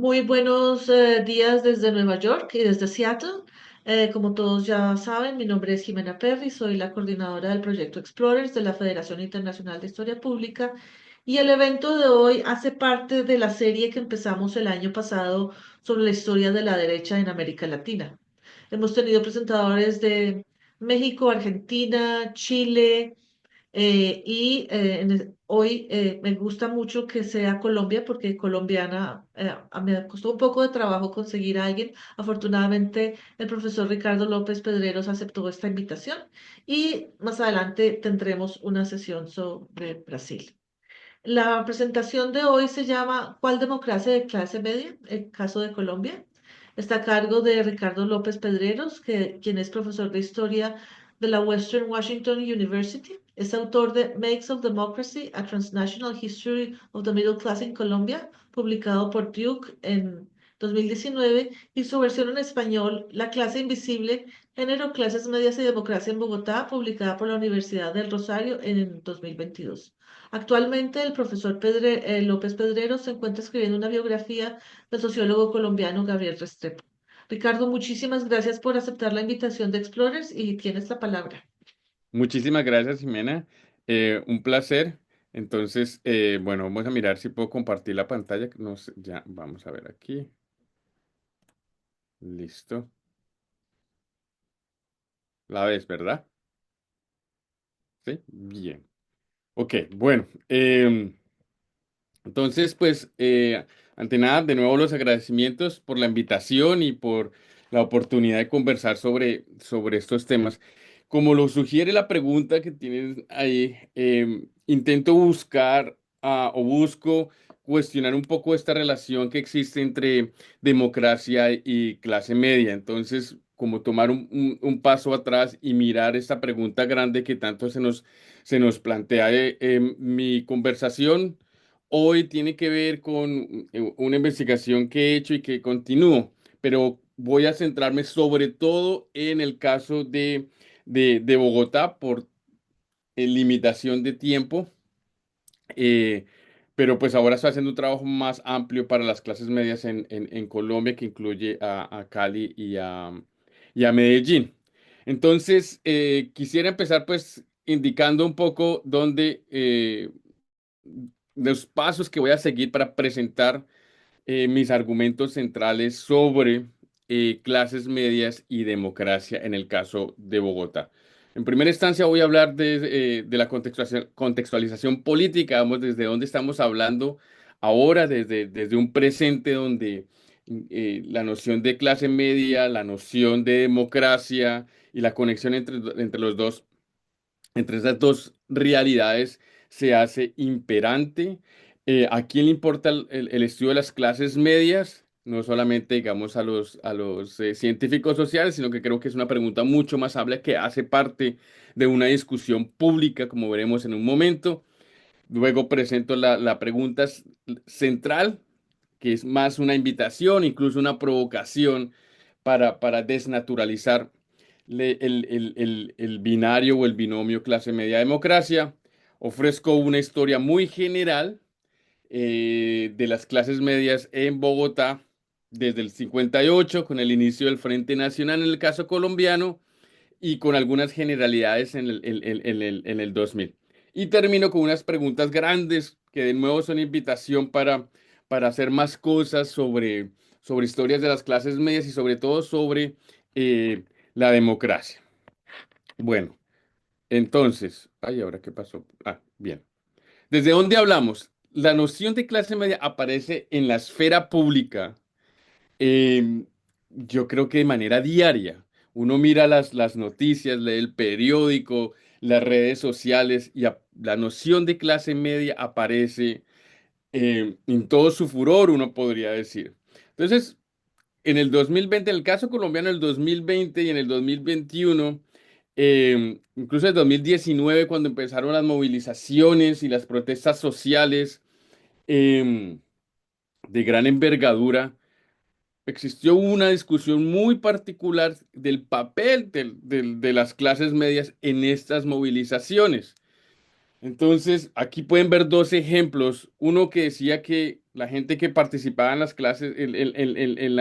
Muy buenos días desde Nueva York y desde Seattle. Como todos ya saben, mi nombre es Jimena Perry, soy la coordinadora del proyecto Explorers de la Federación Internacional de Historia Pública y el evento de hoy hace parte de la serie que empezamos el año pasado sobre la historia de la derecha en América Latina. Hemos tenido presentadores de México, Argentina, Chile, hoy me gusta mucho que sea Colombia porque colombiana, me costó un poco de trabajo conseguir a alguien. Afortunadamente, el profesor Ricardo López Pedreros aceptó esta invitación y más adelante tendremos una sesión sobre Brasil. La presentación de hoy se llama ¿Cuál democracia de clase media? El caso de Colombia. Está a cargo de Ricardo López Pedreros, quien es profesor de historia de la Western Washington University. Es autor de Makes of Democracy, A Transnational History of the Middle Class in Colombia, publicado por Duke en 2019, y su versión en español, La clase invisible, género, clases medias y democracia en Bogotá, publicada por la Universidad del Rosario en 2022. Actualmente, el profesor López Pedrero se encuentra escribiendo una biografía del sociólogo colombiano Gabriel Restrepo. Ricardo, muchísimas gracias por aceptar la invitación de Explorers y tienes la palabra. Muchísimas gracias, Jimena. Un placer. Entonces, bueno, vamos a mirar si puedo compartir la pantalla. No sé, ya, vamos a ver aquí. Listo. La ves, ¿verdad? Sí. Bien. Ok, bueno. Entonces, pues, ante nada, de nuevo los agradecimientos por la invitación y por la oportunidad de conversar sobre estos temas. Como lo sugiere la pregunta que tienes ahí, intento buscar o busco cuestionar un poco esta relación que existe entre democracia y clase media. Entonces, como tomar un paso atrás y mirar esta pregunta grande que tanto se nos plantea. Mi conversación hoy tiene que ver con una investigación que he hecho y que continúo, pero voy a centrarme sobre todo en el caso de Bogotá por limitación de tiempo, eh, pero pues ahora estoy haciendo un trabajo más amplio para las clases medias en Colombia que incluye a Cali y a Medellín. Entonces, quisiera empezar pues indicando un poco dónde los pasos que voy a seguir para presentar mis argumentos centrales sobre clases medias y democracia en el caso de Bogotá. En primera instancia voy a hablar de la contextualización política, vamos, desde dónde estamos hablando ahora, desde un presente donde la noción de clase media, la noción de democracia y la conexión entre esas dos realidades se hace imperante. ¿A quién le importa el estudio de las clases medias? No solamente, digamos, a los científicos sociales, sino que creo que es una pregunta mucho más amplia que hace parte de una discusión pública, como veremos en un momento. Luego presento la pregunta central, que es más una invitación, incluso una provocación para desnaturalizar el binario o el binomio clase media democracia. Ofrezco una historia muy general de las clases medias en Bogotá desde el 58 con el inicio del Frente Nacional en el caso colombiano y con algunas generalidades en el 2000. Y termino con unas preguntas grandes que de nuevo son invitación para hacer más cosas sobre historias de las clases medias y sobre todo sobre la democracia. Bueno, entonces, ay, ¿ahora qué pasó? Ah, bien. ¿Desde dónde hablamos? La noción de clase media aparece en la esfera pública, eh, yo creo que de manera diaria. Uno mira las noticias, lee el periódico, las redes sociales y la noción de clase media aparece en todo su furor, uno podría decir. Entonces, en el 2020, en el caso colombiano, en el 2020 y en el 2021, incluso en el 2019, cuando empezaron las movilizaciones y las protestas sociales de gran envergadura, existió una discusión muy particular del papel de las clases medias en estas movilizaciones. Entonces, aquí pueden ver dos ejemplos. Uno que decía que la gente que participaba en las clases, en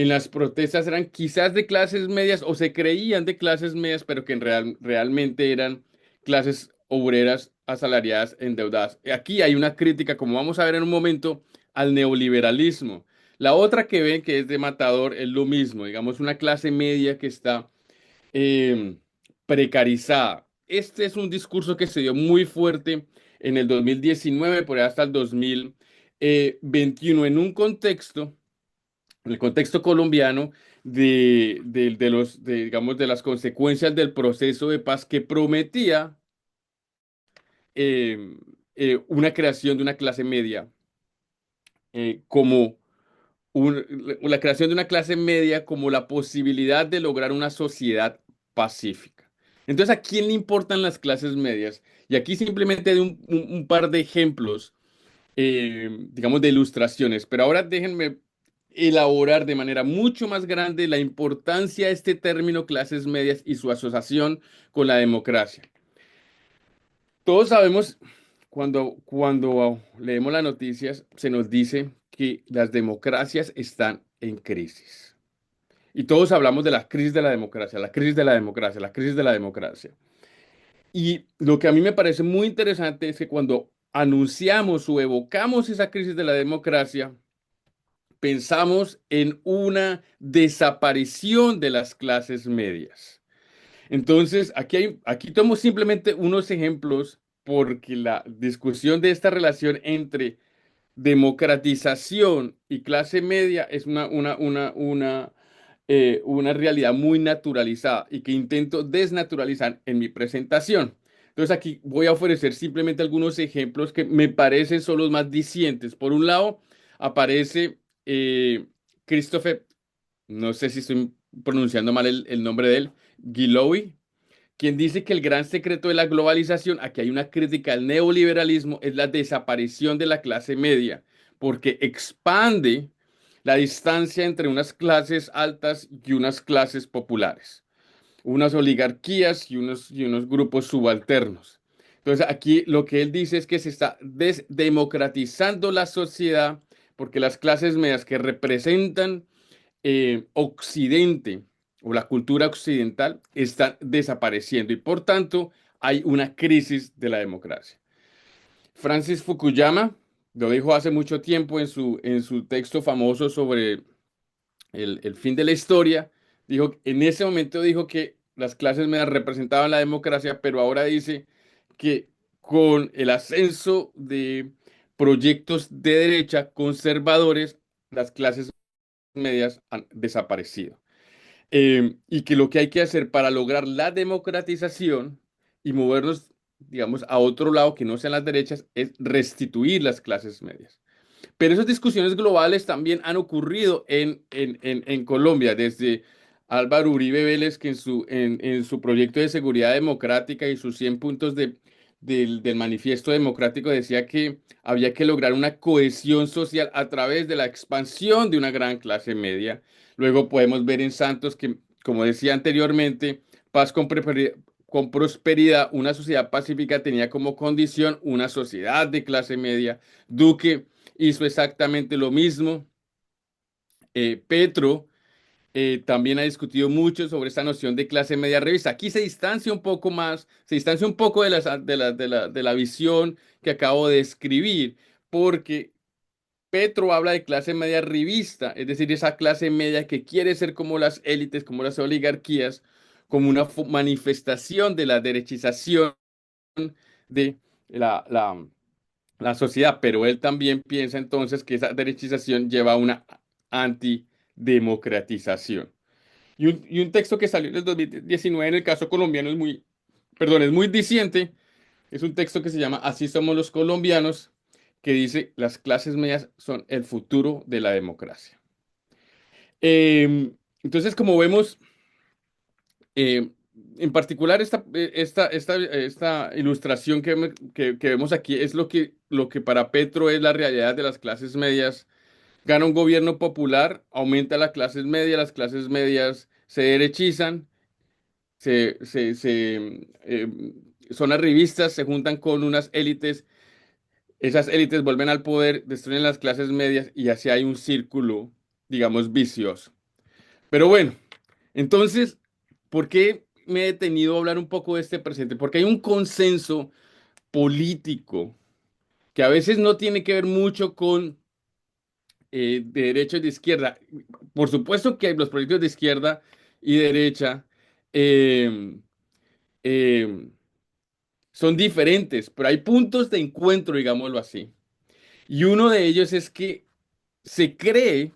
las protestas eran quizás de clases medias o se creían de clases medias, pero que realmente eran clases obreras asalariadas endeudadas. Aquí hay una crítica, como vamos a ver en un momento, al neoliberalismo. La otra que ven que es de matador es lo mismo, digamos, una clase media que está eh, precarizada. Este es un discurso que se dio muy fuerte en el 2019, por ahí hasta el 2021, en un contexto, en el contexto colombiano, digamos, de las consecuencias del proceso de paz que prometía eh, una creación de una clase media como la creación de una clase media como la posibilidad de lograr una sociedad pacífica. Entonces, ¿a quién le importan las clases medias? Y aquí simplemente de un par de ejemplos, digamos, de ilustraciones, pero ahora déjenme elaborar de manera mucho más grande la importancia de este término clases medias y su asociación con la democracia. Todos sabemos, cuando leemos las noticias, se nos dice que las democracias están en crisis. Y todos hablamos de la crisis de la democracia, la crisis de la democracia, la crisis de la democracia. Y lo que a mí me parece muy interesante es que cuando anunciamos o evocamos esa crisis de la democracia, pensamos en una desaparición de las clases medias. Entonces, aquí tomo simplemente unos ejemplos porque la discusión de esta relación entre democratización y clase media es una realidad muy naturalizada y que intento desnaturalizar en mi presentación. Entonces, aquí voy a ofrecer simplemente algunos ejemplos que me parecen son los más dicientes. Por un lado, aparece Christopher, no sé si estoy pronunciando mal el nombre de él, Guillory, quien dice que el gran secreto de la globalización, aquí hay una crítica al neoliberalismo, es la desaparición de la clase media, porque expande la distancia entre unas clases altas y unas clases populares, unas oligarquías y unos grupos subalternos. Entonces, aquí lo que él dice es que se está desdemocratizando la sociedad porque las clases medias que representan Occidente o la cultura occidental está desapareciendo y por tanto hay una crisis de la democracia. Francis Fukuyama lo dijo hace mucho tiempo en su texto famoso sobre el fin de la historia. Dijo, en ese momento dijo que las clases medias representaban la democracia, pero ahora dice que con el ascenso de proyectos de derecha conservadores, las clases medias han desaparecido. Y que lo que hay que hacer para lograr la democratización y movernos, digamos, a otro lado que no sean las derechas es restituir las clases medias. Pero esas discusiones globales también han ocurrido en Colombia, desde Álvaro Uribe Vélez, que en su proyecto de seguridad democrática y sus 100 puntos del manifiesto democrático decía que había que lograr una cohesión social a través de la expansión de una gran clase media. Luego podemos ver en Santos que, como decía anteriormente, paz con prosperidad, una sociedad pacífica tenía como condición una sociedad de clase media. Duque hizo exactamente lo mismo. Petro también ha discutido mucho sobre esta noción de clase media revista. Aquí se distancia un poco más, se distancia un poco de la visión que acabo de escribir, porque Petro habla de clase media revista, es decir, esa clase media que quiere ser como las élites, como las oligarquías, como una manifestación de la derechización de la sociedad, pero él también piensa entonces que esa derechización lleva a una antidemocratización. Y un texto que salió en el 2019 en el caso colombiano es muy, perdón, es muy diciente, es un texto que se llama Así somos los colombianos, que dice, las clases medias son el futuro de la democracia. Entonces, como vemos, Eh, en particular, esta ilustración que vemos aquí es lo que para Petro es la realidad de las clases medias. Gana un gobierno popular, aumenta las clases medias se derechizan, son arribistas, se juntan con unas élites esas élites vuelven al poder, destruyen las clases medias y así hay un círculo, digamos, vicioso. Pero bueno, entonces, ¿por qué me he detenido a hablar un poco de este presente? Porque hay un consenso político que a veces no tiene que ver mucho con de derecha y de izquierda. Por supuesto que los políticos de izquierda y derecha eh, eh, son diferentes, pero hay puntos de encuentro, digámoslo así. Y uno de ellos es que se cree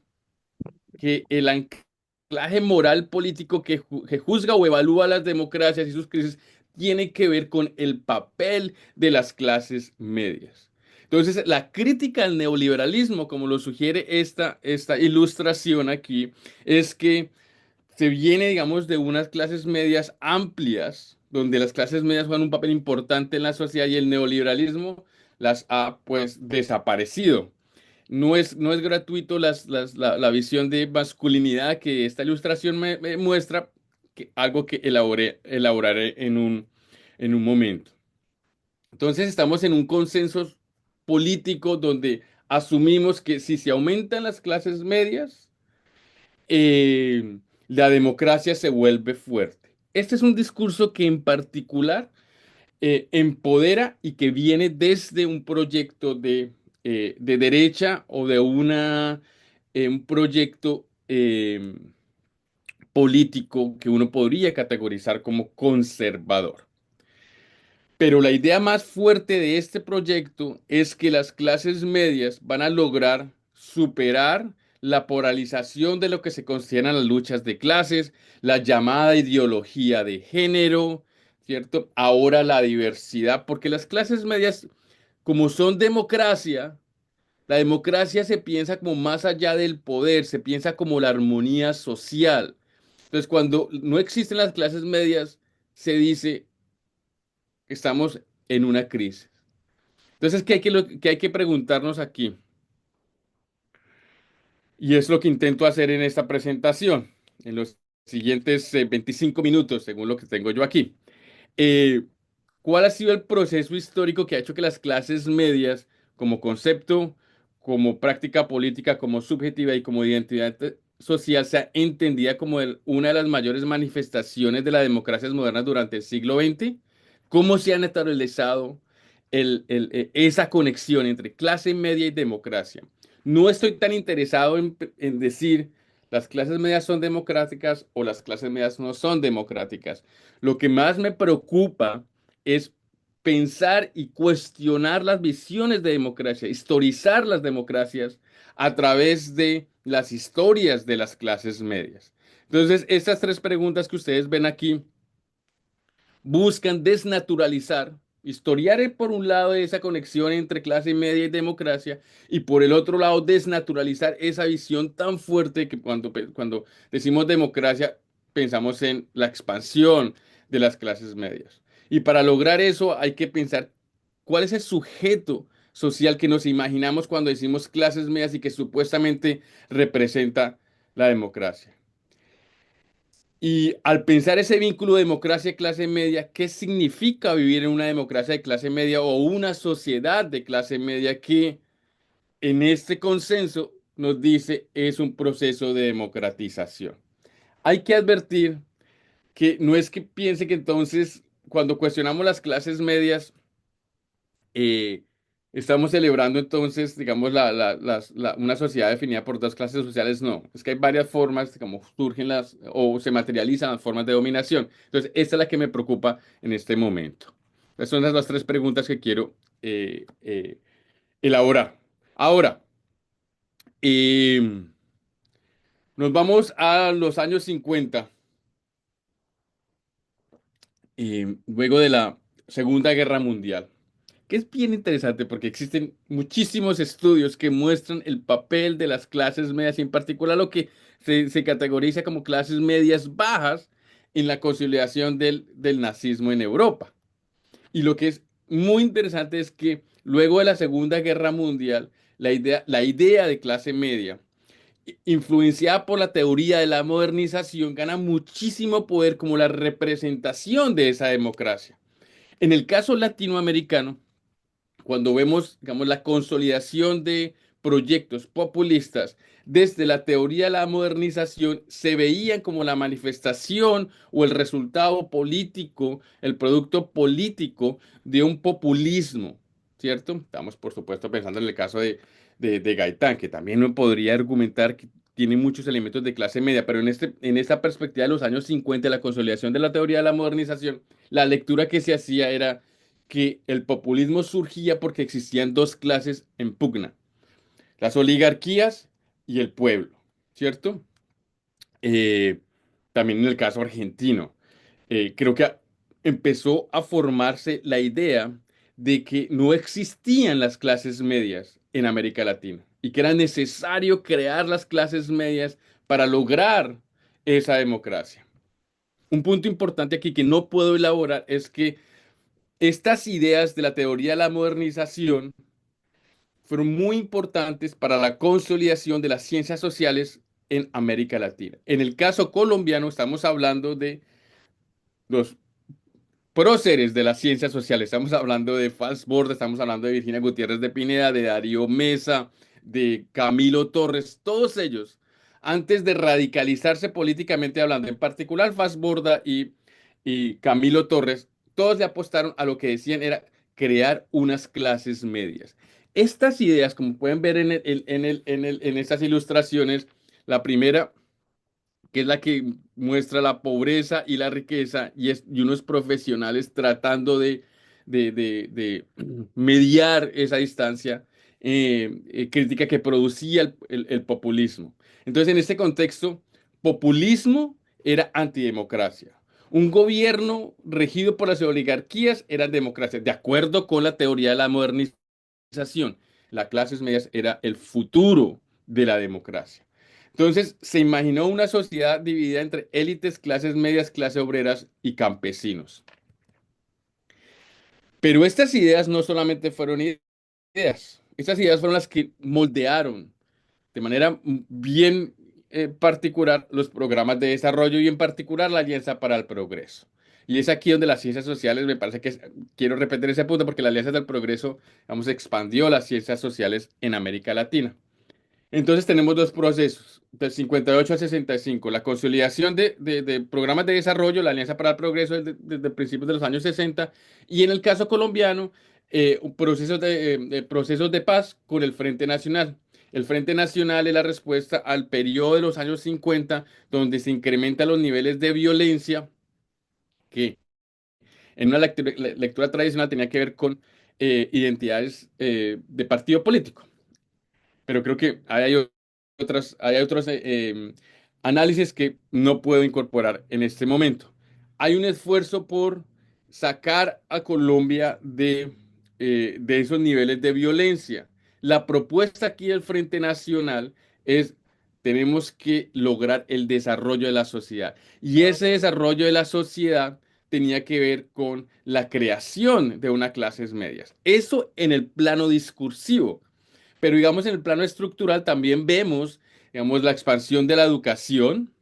que el anclaje moral político que juzga o evalúa las democracias y sus crisis tiene que ver con el papel de las clases medias. Entonces, la crítica al neoliberalismo, como lo sugiere esta ilustración aquí, es que se viene, digamos, de unas clases medias amplias, donde las clases medias juegan un papel importante en la sociedad y el neoliberalismo las ha, pues, desaparecido. No es gratuito la visión de masculinidad que esta ilustración me muestra, algo que elaboraré en un momento. Entonces estamos en un consenso político donde asumimos que si se aumentan las clases medias, la democracia se vuelve fuerte. Este es un discurso que en particular empodera y que viene desde un proyecto de derecha o de un proyecto político que uno podría categorizar como conservador. Pero la idea más fuerte de este proyecto es que las clases medias van a lograr superar la polarización de lo que se consideran las luchas de clases, la llamada ideología de género, ¿cierto? Ahora la diversidad, porque las clases medias, como son democracia, la democracia se piensa como más allá del poder, se piensa como la armonía social. Entonces, cuando no existen las clases medias, se dice estamos en una crisis. Entonces, ¿qué hay que preguntarnos aquí? Y es lo que intento hacer en esta presentación, en los siguientes 25 minutos, según lo que tengo yo aquí. Eh, ¿Cuál ha sido el proceso histórico que ha hecho que las clases medias, como concepto, como práctica política, como subjetiva y como identidad social, sea entendida como una de las mayores manifestaciones de las democracias modernas durante el siglo XX? ¿Cómo se ha naturalizado esa conexión entre clase media y democracia? No estoy tan interesado en decir las clases medias son democráticas o las clases medias no son democráticas. Lo que más me preocupa es pensar y cuestionar las visiones de democracia, historizar las democracias a través de las historias de las clases medias. Entonces, estas tres preguntas que ustedes ven aquí buscan desnaturalizar, historiar por un lado esa conexión entre clase media y democracia y por el otro lado desnaturalizar esa visión tan fuerte que cuando decimos democracia pensamos en la expansión de las clases medias. Y para lograr eso hay que pensar cuál es el sujeto social que nos imaginamos cuando decimos clases medias y que supuestamente representa la democracia. Y al pensar ese vínculo democracia-clase media, ¿qué significa vivir en una democracia de clase media o una sociedad de clase media que en este consenso nos dice es un proceso de democratización? Hay que advertir que no es que piense que entonces cuando cuestionamos las clases medias, eh, estamos celebrando entonces, digamos, una sociedad definida por dos clases sociales. No, es que hay varias formas de cómo surgen las o se materializan las formas de dominación. Entonces, esta es la que me preocupa en este momento. Estas son las tres preguntas que quiero elaborar. Ahora, eh, nos vamos a los años 50, luego de la Segunda Guerra Mundial, que es bien interesante porque existen muchísimos estudios que muestran el papel de las clases medias y en particular lo que se categoriza como clases medias bajas en la consolidación del nazismo en Europa. Y lo que es muy interesante es que luego de la Segunda Guerra Mundial, la idea de clase media, influenciada por la teoría de la modernización, gana muchísimo poder como la representación de esa democracia. En el caso latinoamericano, cuando vemos, digamos, la consolidación de proyectos populistas desde la teoría de la modernización, se veían como la manifestación o el resultado político, el producto político de un populismo, ¿cierto? Estamos, por supuesto, pensando en el caso de Gaitán, que también uno podría argumentar que tiene muchos elementos de clase media, pero en esta perspectiva de los años 50, la consolidación de la teoría de la modernización, la lectura que se hacía era que el populismo surgía porque existían dos clases en pugna, las oligarquías y el pueblo, ¿cierto? Eh, También en el caso argentino, creo que empezó a formarse la idea de que no existían las clases medias en América Latina y que era necesario crear las clases medias para lograr esa democracia. Un punto importante aquí que no puedo elaborar es que estas ideas de la teoría de la modernización fueron muy importantes para la consolidación de las ciencias sociales en América Latina. En el caso colombiano estamos hablando de los próceres de las ciencias sociales. Estamos hablando de Falsborda, estamos hablando de Virginia Gutiérrez de Pineda, de Darío Mesa, de Camilo Torres, todos ellos, antes de radicalizarse políticamente hablando, en particular Falsborda y Camilo Torres, todos le apostaron a lo que decían era crear unas clases medias. Estas ideas, como pueden ver en estas ilustraciones, la primera que es la que muestra la pobreza y la riqueza, y unos profesionales tratando de mediar esa distancia crítica que producía el populismo. Entonces, en este contexto, populismo era antidemocracia. Un gobierno regido por las oligarquías era democracia, de acuerdo con la teoría de la modernización. Las clases medias era el futuro de la democracia. Entonces, se imaginó una sociedad dividida entre élites, clases medias, clases obreras y campesinos. Pero estas ideas no solamente fueron ideas, estas ideas fueron las que moldearon de manera bien particular los programas de desarrollo y en particular la Alianza para el Progreso. Y es aquí donde las ciencias sociales, me parece que quiero repetir ese punto porque la Alianza del Progreso, vamos, expandió las ciencias sociales en América Latina. Entonces tenemos dos procesos, del 58 al 65, la consolidación de programas de desarrollo, la Alianza para el Progreso desde principios de los años 60, y en el caso colombiano, procesos de paz con el Frente Nacional. El Frente Nacional es la respuesta al periodo de los años 50, donde se incrementan los niveles de violencia, que en una lectura tradicional tenía que ver con identidades de partido político. Pero creo que hay otros análisis que no puedo incorporar en este momento. Hay un esfuerzo por sacar a Colombia de esos niveles de violencia. La propuesta aquí del Frente Nacional es, tenemos que lograr el desarrollo de la sociedad. Y ese desarrollo de la sociedad tenía que ver con la creación de unas clases medias. Eso en el plano discursivo. Pero digamos, en el plano estructural también vemos, digamos, la expansión de la educación,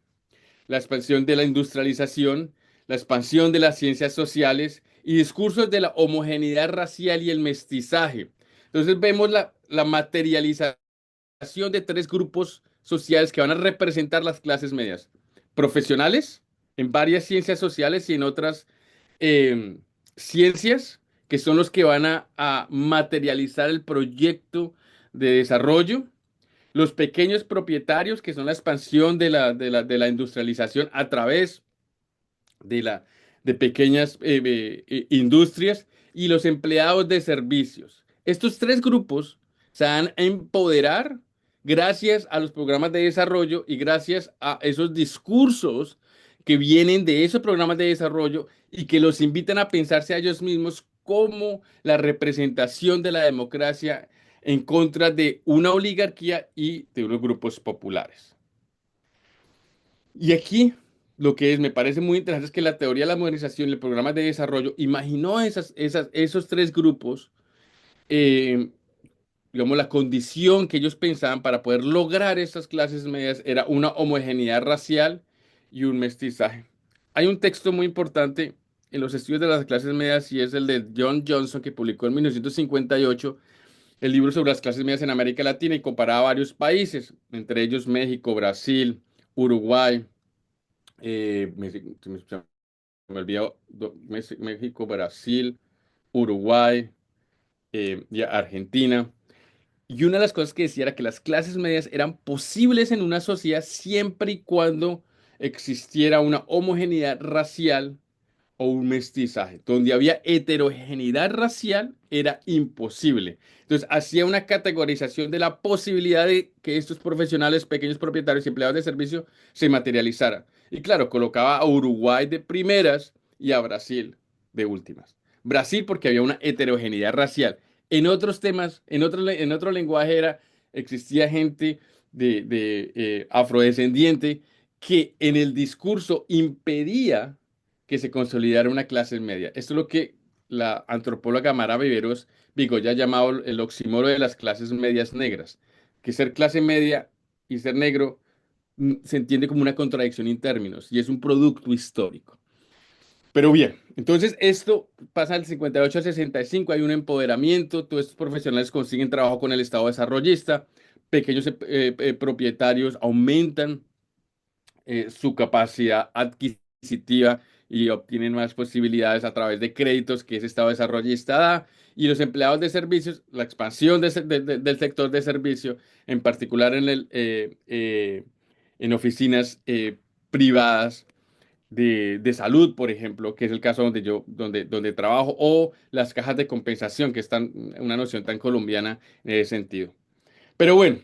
la expansión de la industrialización, la expansión de las ciencias sociales y discursos de la homogeneidad racial y el mestizaje. Entonces vemos la materialización de tres grupos sociales que van a representar las clases medias. Profesionales en varias ciencias sociales y en otras eh, ciencias, que son los que van a materializar el proyecto de desarrollo. Los pequeños propietarios, que son la expansión de la industrialización a través de, la, de pequeñas industrias y los empleados de servicios. Estos tres grupos se van a empoderar gracias a los programas de desarrollo y gracias a esos discursos que vienen de esos programas de desarrollo y que los invitan a pensarse a ellos mismos como la representación de la democracia en contra de una oligarquía y de unos grupos populares. Y aquí lo que me parece muy interesante es que la teoría de la modernización y el programa de desarrollo imaginó esos tres grupos, eh, digamos, la condición que ellos pensaban para poder lograr esas clases medias era una homogeneidad racial y un mestizaje. Hay un texto muy importante en los estudios de las clases medias y es el de John Johnson, que publicó en 1958 el libro sobre las clases medias en América Latina y comparaba varios países, entre ellos México, Brasil, Uruguay, se me olvidó, México, Brasil, Uruguay y Argentina. Y una de las cosas que decía era que las clases medias eran posibles en una sociedad siempre y cuando existiera una homogeneidad racial o un mestizaje. Donde había heterogeneidad racial era imposible. Entonces hacía una categorización de la posibilidad de que estos profesionales, pequeños propietarios y empleados de servicio se materializaran. Y claro, colocaba a Uruguay de primeras y a Brasil de últimas. Brasil porque había una heterogeneidad racial. En otros temas, en otro lenguaje existía gente afrodescendiente que en el discurso impedía que se consolidara una clase media. Esto es lo que la antropóloga Mara Viveros ha llamado el oxímoro de las clases medias negras, que ser clase media y ser negro se entiende como una contradicción en términos y es un producto histórico. Pero bien, entonces esto pasa del 58 al 65, hay un empoderamiento, todos estos profesionales consiguen trabajo con el Estado desarrollista, pequeños propietarios aumentan su capacidad adquisitiva y obtienen más posibilidades a través de créditos que ese Estado desarrollista da. Y los empleados de servicios, la expansión del sector de servicio, en particular en oficinas privadas de salud, por ejemplo, que es el caso donde trabajo, o las cajas de compensación, que es una noción tan colombiana en ese sentido. Pero bueno.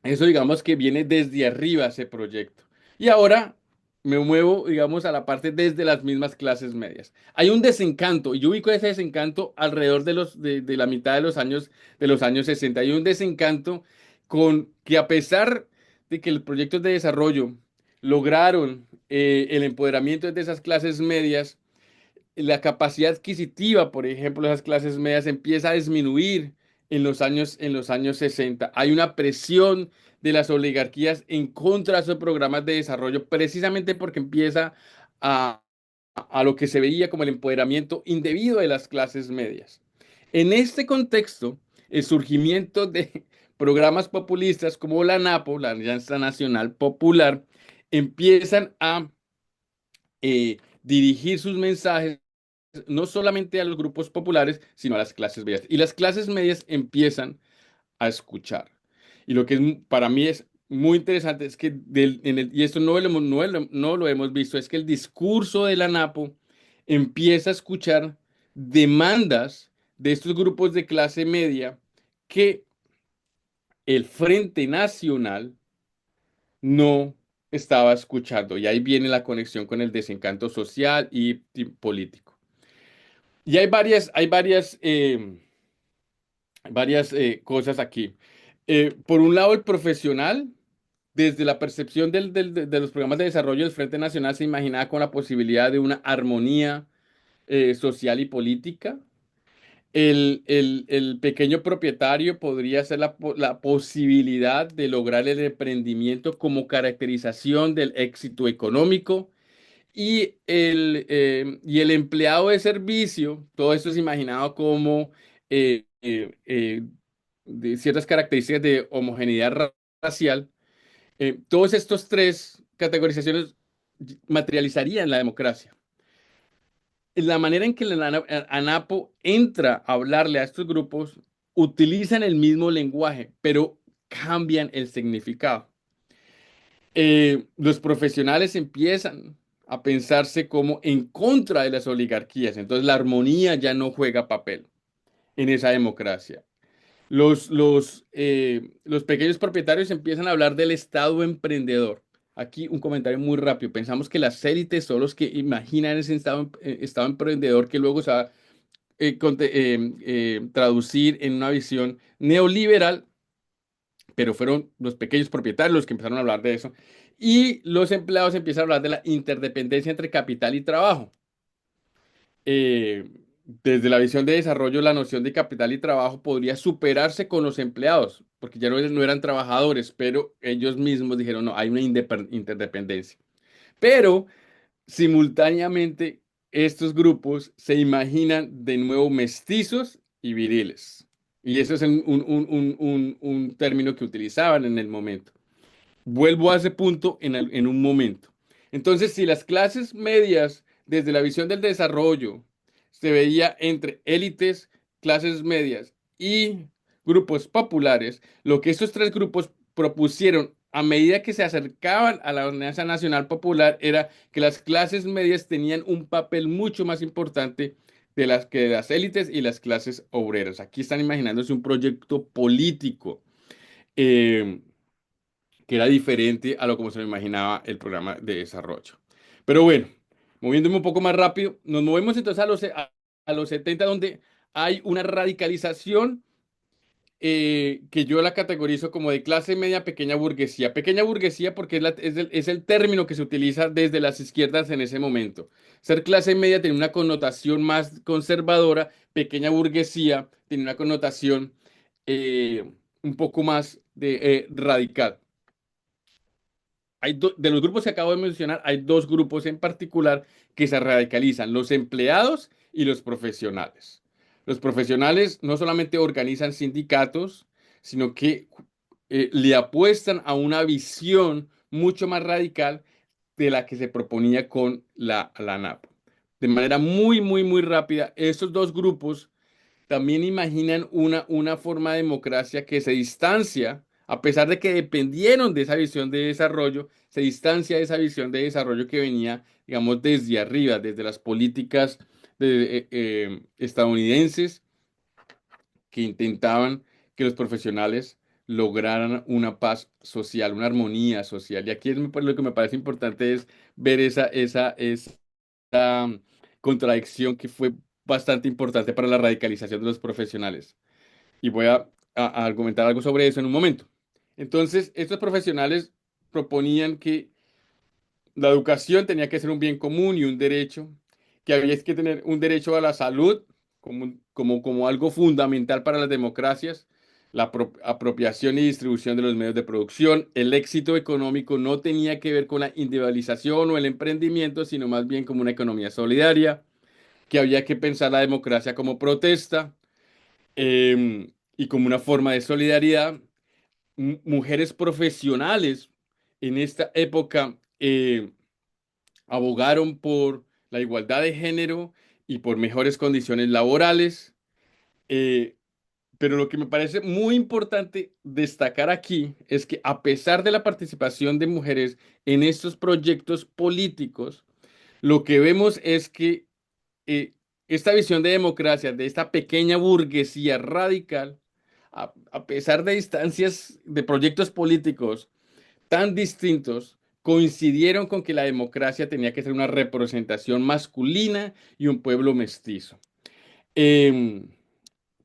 Eso digamos que viene desde arriba ese proyecto. Y ahora me muevo, digamos, a la parte desde las mismas clases medias. Hay un desencanto, y yo ubico ese desencanto alrededor de la mitad de los años 60. Hay un desencanto con que a pesar de que los proyectos de desarrollo lograron el empoderamiento de esas clases medias, la capacidad adquisitiva, por ejemplo, de esas clases medias empieza a disminuir en los años 60. Hay una presión de las oligarquías en contra de esos programas de desarrollo, precisamente porque empieza a, a lo que se veía como el empoderamiento indebido de las clases medias. En este contexto, el surgimiento de programas populistas como la ANAPO, la Alianza Nacional Popular, empiezan a dirigir sus mensajes no solamente a los grupos populares, sino a las clases medias. Y las clases medias empiezan a escuchar. Y lo que para mí es muy interesante es que, y esto no lo hemos visto, es que el discurso de la NAPO empieza a escuchar demandas de estos grupos de clase media que el Frente Nacional no estaba escuchando. Y ahí viene la conexión con el desencanto social y político. Y varias cosas aquí. Por un lado, el profesional, desde la percepción de los programas de desarrollo del Frente Nacional, se imaginaba con la posibilidad de una armonía social y política. El pequeño propietario podría ser la posibilidad de lograr el emprendimiento como caracterización del éxito económico. Y el empleado de servicio, todo esto es imaginado como de ciertas características de homogeneidad racial. Todos estos tres categorizaciones materializarían la democracia. La manera en que la ANAPO entra a hablarle a estos grupos, utilizan el mismo lenguaje, pero cambian el significado. Los profesionales empiezan a pensarse como en contra de las oligarquías. Entonces la armonía ya no juega papel en esa democracia. Los pequeños propietarios empiezan a hablar del Estado emprendedor. Aquí un comentario muy rápido. Pensamos que las élites son los que imaginan ese estado emprendedor que luego se va a traducir en una visión neoliberal, pero fueron los pequeños propietarios los que empezaron a hablar de eso. Y los empleados empiezan a hablar de la interdependencia entre capital y trabajo. Desde la visión de desarrollo, la noción de capital y trabajo podría superarse con los empleados, porque ya no eran trabajadores, pero ellos mismos dijeron, no, hay una interdependencia. Pero simultáneamente estos grupos se imaginan de nuevo mestizos y viriles. Y eso es un término que utilizaban en el momento. Vuelvo a ese punto en un momento. Entonces, si las clases medias, desde la visión del desarrollo, se veía entre élites, clases medias y grupos populares, lo que estos tres grupos propusieron a medida que se acercaban a la Alianza Nacional Popular era que las clases medias tenían un papel mucho más importante de las que las élites y las clases obreras. Aquí están imaginándose un proyecto político. eh, que era diferente a lo como se me imaginaba el programa de desarrollo. Pero bueno, moviéndome un poco más rápido, nos movemos entonces a los 70 donde hay una radicalización que yo la categorizo como de clase media pequeña burguesía. Pequeña burguesía porque es el término que se utiliza desde las izquierdas en ese momento. Ser clase media tiene una connotación más conservadora, pequeña burguesía tiene una connotación un poco más radical. De los grupos que acabo de mencionar, hay dos grupos en particular que se radicalizan, los empleados y los profesionales. Los profesionales no solamente organizan sindicatos, sino que le apuestan a una visión mucho más radical de la que se proponía con la ANAP. De manera muy rápida, estos dos grupos también imaginan una forma de democracia que se distancia, a pesar de que dependieron de esa visión de desarrollo, se distancia de esa visión de desarrollo que venía, digamos, desde arriba, desde las políticas estadounidenses que intentaban que los profesionales lograran una paz social, una armonía social. Y aquí lo que me parece importante es ver esa contradicción que fue bastante importante para la radicalización de los profesionales. Y voy a argumentar algo sobre eso en un momento. Entonces, estos profesionales proponían que la educación tenía que ser un bien común y un derecho, que había que tener un derecho a la salud como algo fundamental para las democracias, la apropiación y distribución de los medios de producción. El éxito económico no tenía que ver con la individualización o el emprendimiento, sino más bien como una economía solidaria, que había que pensar la democracia como protesta y como una forma de solidaridad. Mujeres profesionales en esta época abogaron por la igualdad de género y por mejores condiciones laborales. eh, pero lo que me parece muy importante destacar aquí es que a pesar de la participación de mujeres en estos proyectos políticos, lo que vemos es que eh, esta visión de democracia, de esta pequeña burguesía radical, a pesar de distancias de proyectos políticos tan distintos, coincidieron con que la democracia tenía que ser una representación masculina y un pueblo mestizo. Em,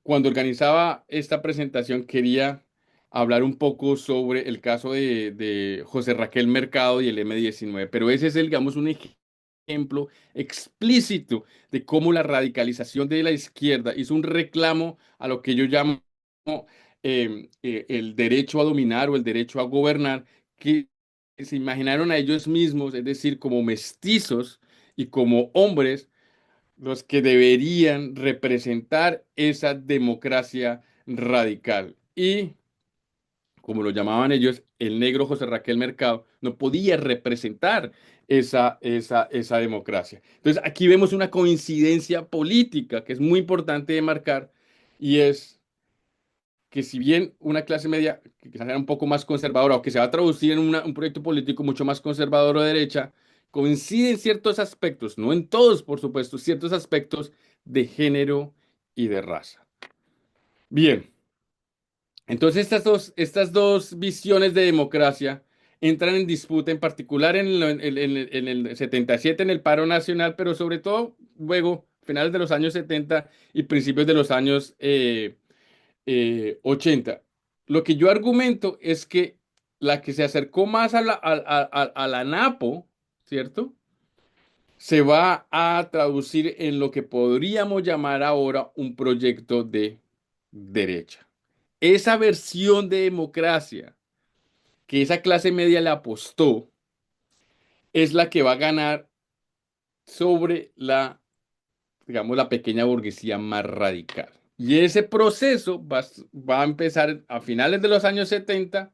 Cuando organizaba esta presentación quería hablar un poco sobre el caso de José Raquel Mercado y el M-19, pero ese es, digamos, un ejemplo explícito de cómo la radicalización de la izquierda hizo un reclamo a lo que yo llamo el derecho a dominar o el derecho a gobernar, que se imaginaron a ellos mismos, es decir, como mestizos y como hombres los que deberían representar esa democracia radical. Y, como lo llamaban ellos, el negro José Raquel Mercado no podía representar esa democracia. Entonces, aquí vemos una coincidencia política que es muy importante de marcar y es que si bien una clase media que quizás era un poco más conservadora o que se va a traducir en un proyecto político mucho más conservador o de derecha, coincide en ciertos aspectos, no en todos, por supuesto, ciertos aspectos de género y de raza. Bien, entonces estas dos visiones de democracia entran en disputa, en particular en el 77 en el paro nacional, pero sobre todo luego, finales de los años 70 y principios de los años 80. Lo que yo argumento es que la que se acercó más a la NAPO, ¿cierto? Se va a traducir en lo que podríamos llamar ahora un proyecto de derecha. Esa versión de democracia que esa clase media le apostó es la que va a ganar sobre la digamos, la pequeña burguesía más radical. Y ese proceso va a empezar a finales de los años 70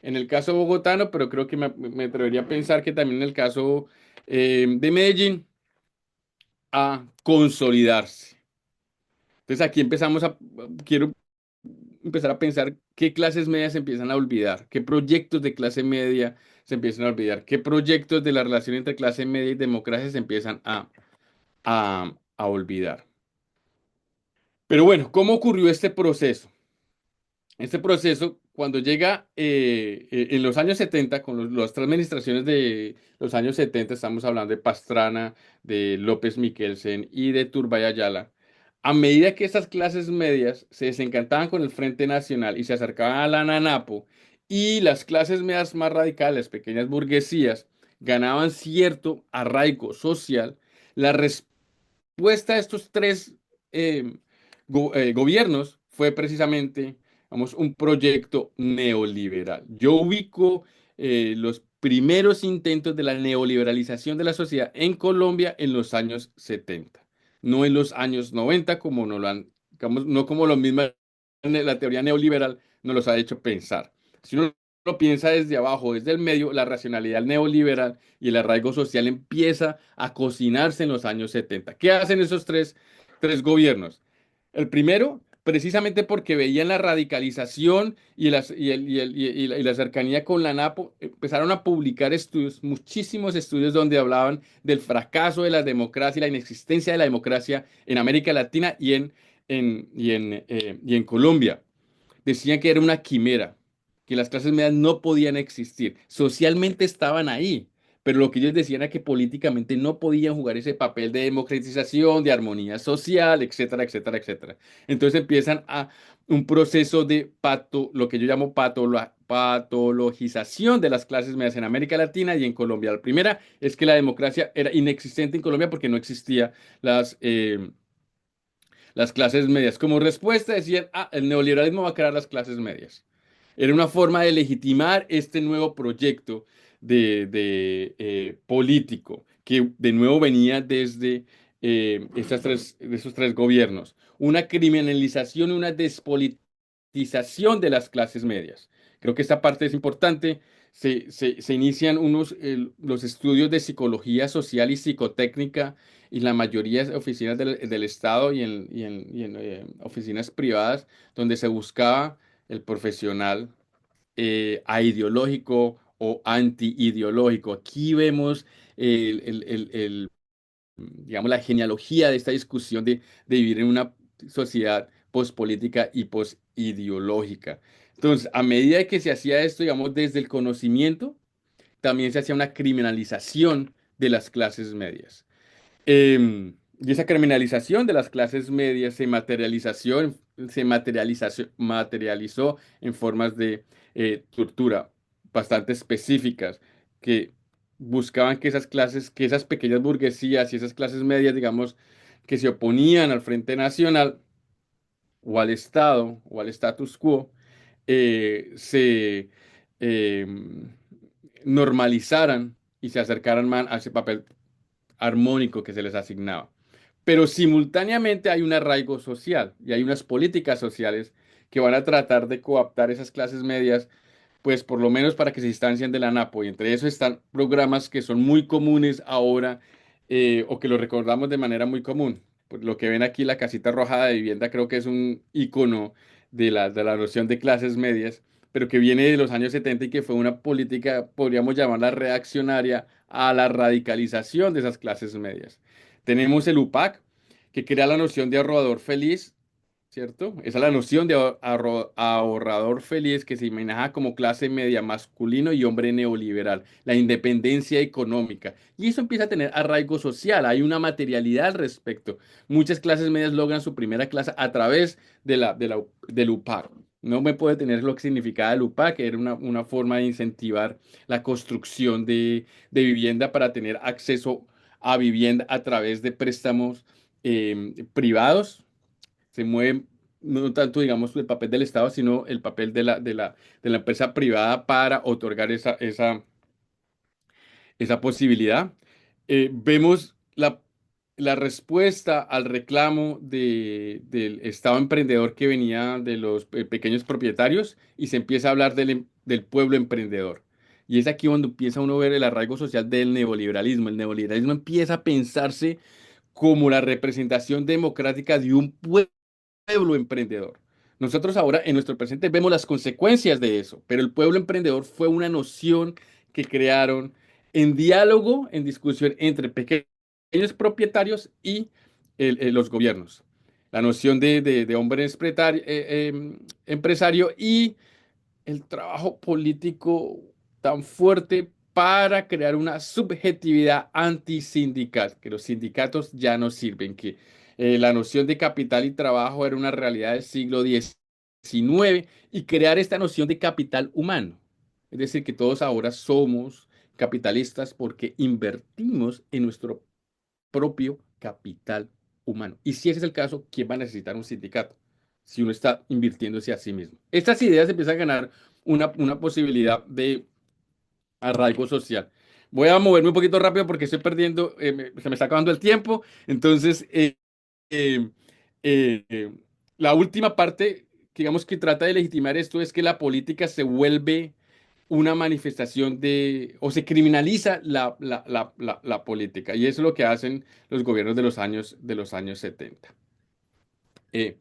en el caso bogotano, pero creo que me atrevería a pensar que también en el caso de Medellín, a consolidarse. Entonces aquí quiero empezar a pensar qué clases medias se empiezan a olvidar, qué proyectos de clase media se empiezan a olvidar, qué proyectos de la relación entre clase media y democracia se empiezan a olvidar. Pero bueno, ¿cómo ocurrió este proceso? Este proceso, cuando llega en los años 70, con las administraciones de los años 70, estamos hablando de Pastrana, de López Miquelsen y de Turbay Ayala, a medida que estas clases medias se desencantaban con el Frente Nacional y se acercaban a la NANAPO, y las clases medias más radicales, pequeñas burguesías, ganaban cierto arraigo social, la respuesta a estos tres gobiernos fue precisamente, vamos, un proyecto neoliberal. Yo ubico los primeros intentos de la neoliberalización de la sociedad en Colombia en los años 70, no en los años 90 como no lo han, digamos, no como lo mismo la teoría neoliberal nos los ha hecho pensar. Si uno lo piensa desde abajo, desde el medio, la racionalidad neoliberal y el arraigo social empieza a cocinarse en los años 70. ¿Qué hacen esos tres gobiernos? El primero, precisamente porque veían la radicalización y la cercanía con la NAPO, empezaron a publicar estudios, muchísimos estudios donde hablaban del fracaso de la democracia y la inexistencia de la democracia en América Latina y en Colombia. Decían que era una quimera, que las clases medias no podían existir. Socialmente estaban ahí, pero lo que ellos decían era que políticamente no podían jugar ese papel de democratización, de armonía social, etcétera, etcétera, etcétera. Entonces empiezan a un proceso de lo que yo llamo patologización de las clases medias en América Latina y en Colombia. La primera es que la democracia era inexistente en Colombia porque no existía las clases medias. Como respuesta decían, el neoliberalismo va a crear las clases medias. Era una forma de legitimar este nuevo proyecto de político que de nuevo venía desde de esos tres gobiernos. Una criminalización, una despolitización de las clases medias. Creo que esta parte es importante. Se inician los estudios de psicología social y psicotécnica y la mayoría de oficinas del Estado y en oficinas privadas donde se buscaba el profesional aideológico o anti-ideológico. Aquí vemos digamos, la genealogía de esta discusión de vivir en una sociedad pospolítica y posideológica. Entonces, a medida que se hacía esto, digamos, desde el conocimiento, también se hacía una criminalización de las clases medias. Y esa criminalización de las clases medias materializó en formas de tortura bastante específicas que buscaban que esas clases, que esas pequeñas burguesías y esas clases medias, digamos, que se oponían al Frente Nacional o al Estado o al status quo, se normalizaran y se acercaran más a ese papel armónico que se les asignaba. Pero simultáneamente hay un arraigo social y hay unas políticas sociales que van a tratar de coaptar esas clases medias, pues por lo menos para que se distancien de la NAPO. Y entre eso están programas que son muy comunes ahora o que lo recordamos de manera muy común. Pues lo que ven aquí, la casita roja de vivienda, creo que es un icono de la noción de clases medias, pero que viene de los años 70 y que fue una política, podríamos llamarla reaccionaria a la radicalización de esas clases medias. Tenemos el UPAC, que crea la noción de ahorrador feliz, ¿cierto? Esa es la noción de ahorrador feliz que se maneja como clase media masculino y hombre neoliberal, la independencia económica. Y eso empieza a tener arraigo social, hay una materialidad al respecto. Muchas clases medias logran su primera clase a través del UPAC. No me puede tener lo que significaba el UPAC, que era una forma de incentivar la construcción de vivienda para tener acceso a vivienda a través de préstamos privados. Se mueve no tanto, digamos, el papel del Estado, sino el papel de la empresa privada para otorgar esa posibilidad. Vemos la respuesta al reclamo del Estado emprendedor que venía de los pequeños propietarios y se empieza a hablar del pueblo emprendedor. Y es aquí donde empieza uno a ver el arraigo social del neoliberalismo. El neoliberalismo empieza a pensarse como la representación democrática de un pueblo emprendedor. Nosotros ahora en nuestro presente vemos las consecuencias de eso, pero el pueblo emprendedor fue una noción que crearon en diálogo, en discusión entre pequeños propietarios y los gobiernos. La noción de hombre empresario y el trabajo político tan fuerte para crear una subjetividad antisindical, que los sindicatos ya no sirven, que la noción de capital y trabajo era una realidad del siglo XIX y crear esta noción de capital humano. Es decir, que todos ahora somos capitalistas porque invertimos en nuestro propio capital humano. Y si ese es el caso, ¿quién va a necesitar un sindicato? Si uno está invirtiéndose a sí mismo. Estas ideas empiezan a ganar una posibilidad de arraigo social. Voy a moverme un poquito rápido porque estoy perdiendo, se me está acabando el tiempo. Entonces, eh, eh, la última parte, que digamos que trata de legitimar esto, es que la política se vuelve una manifestación o se criminaliza la política. Y eso es lo que hacen los gobiernos de los años 70. Eh,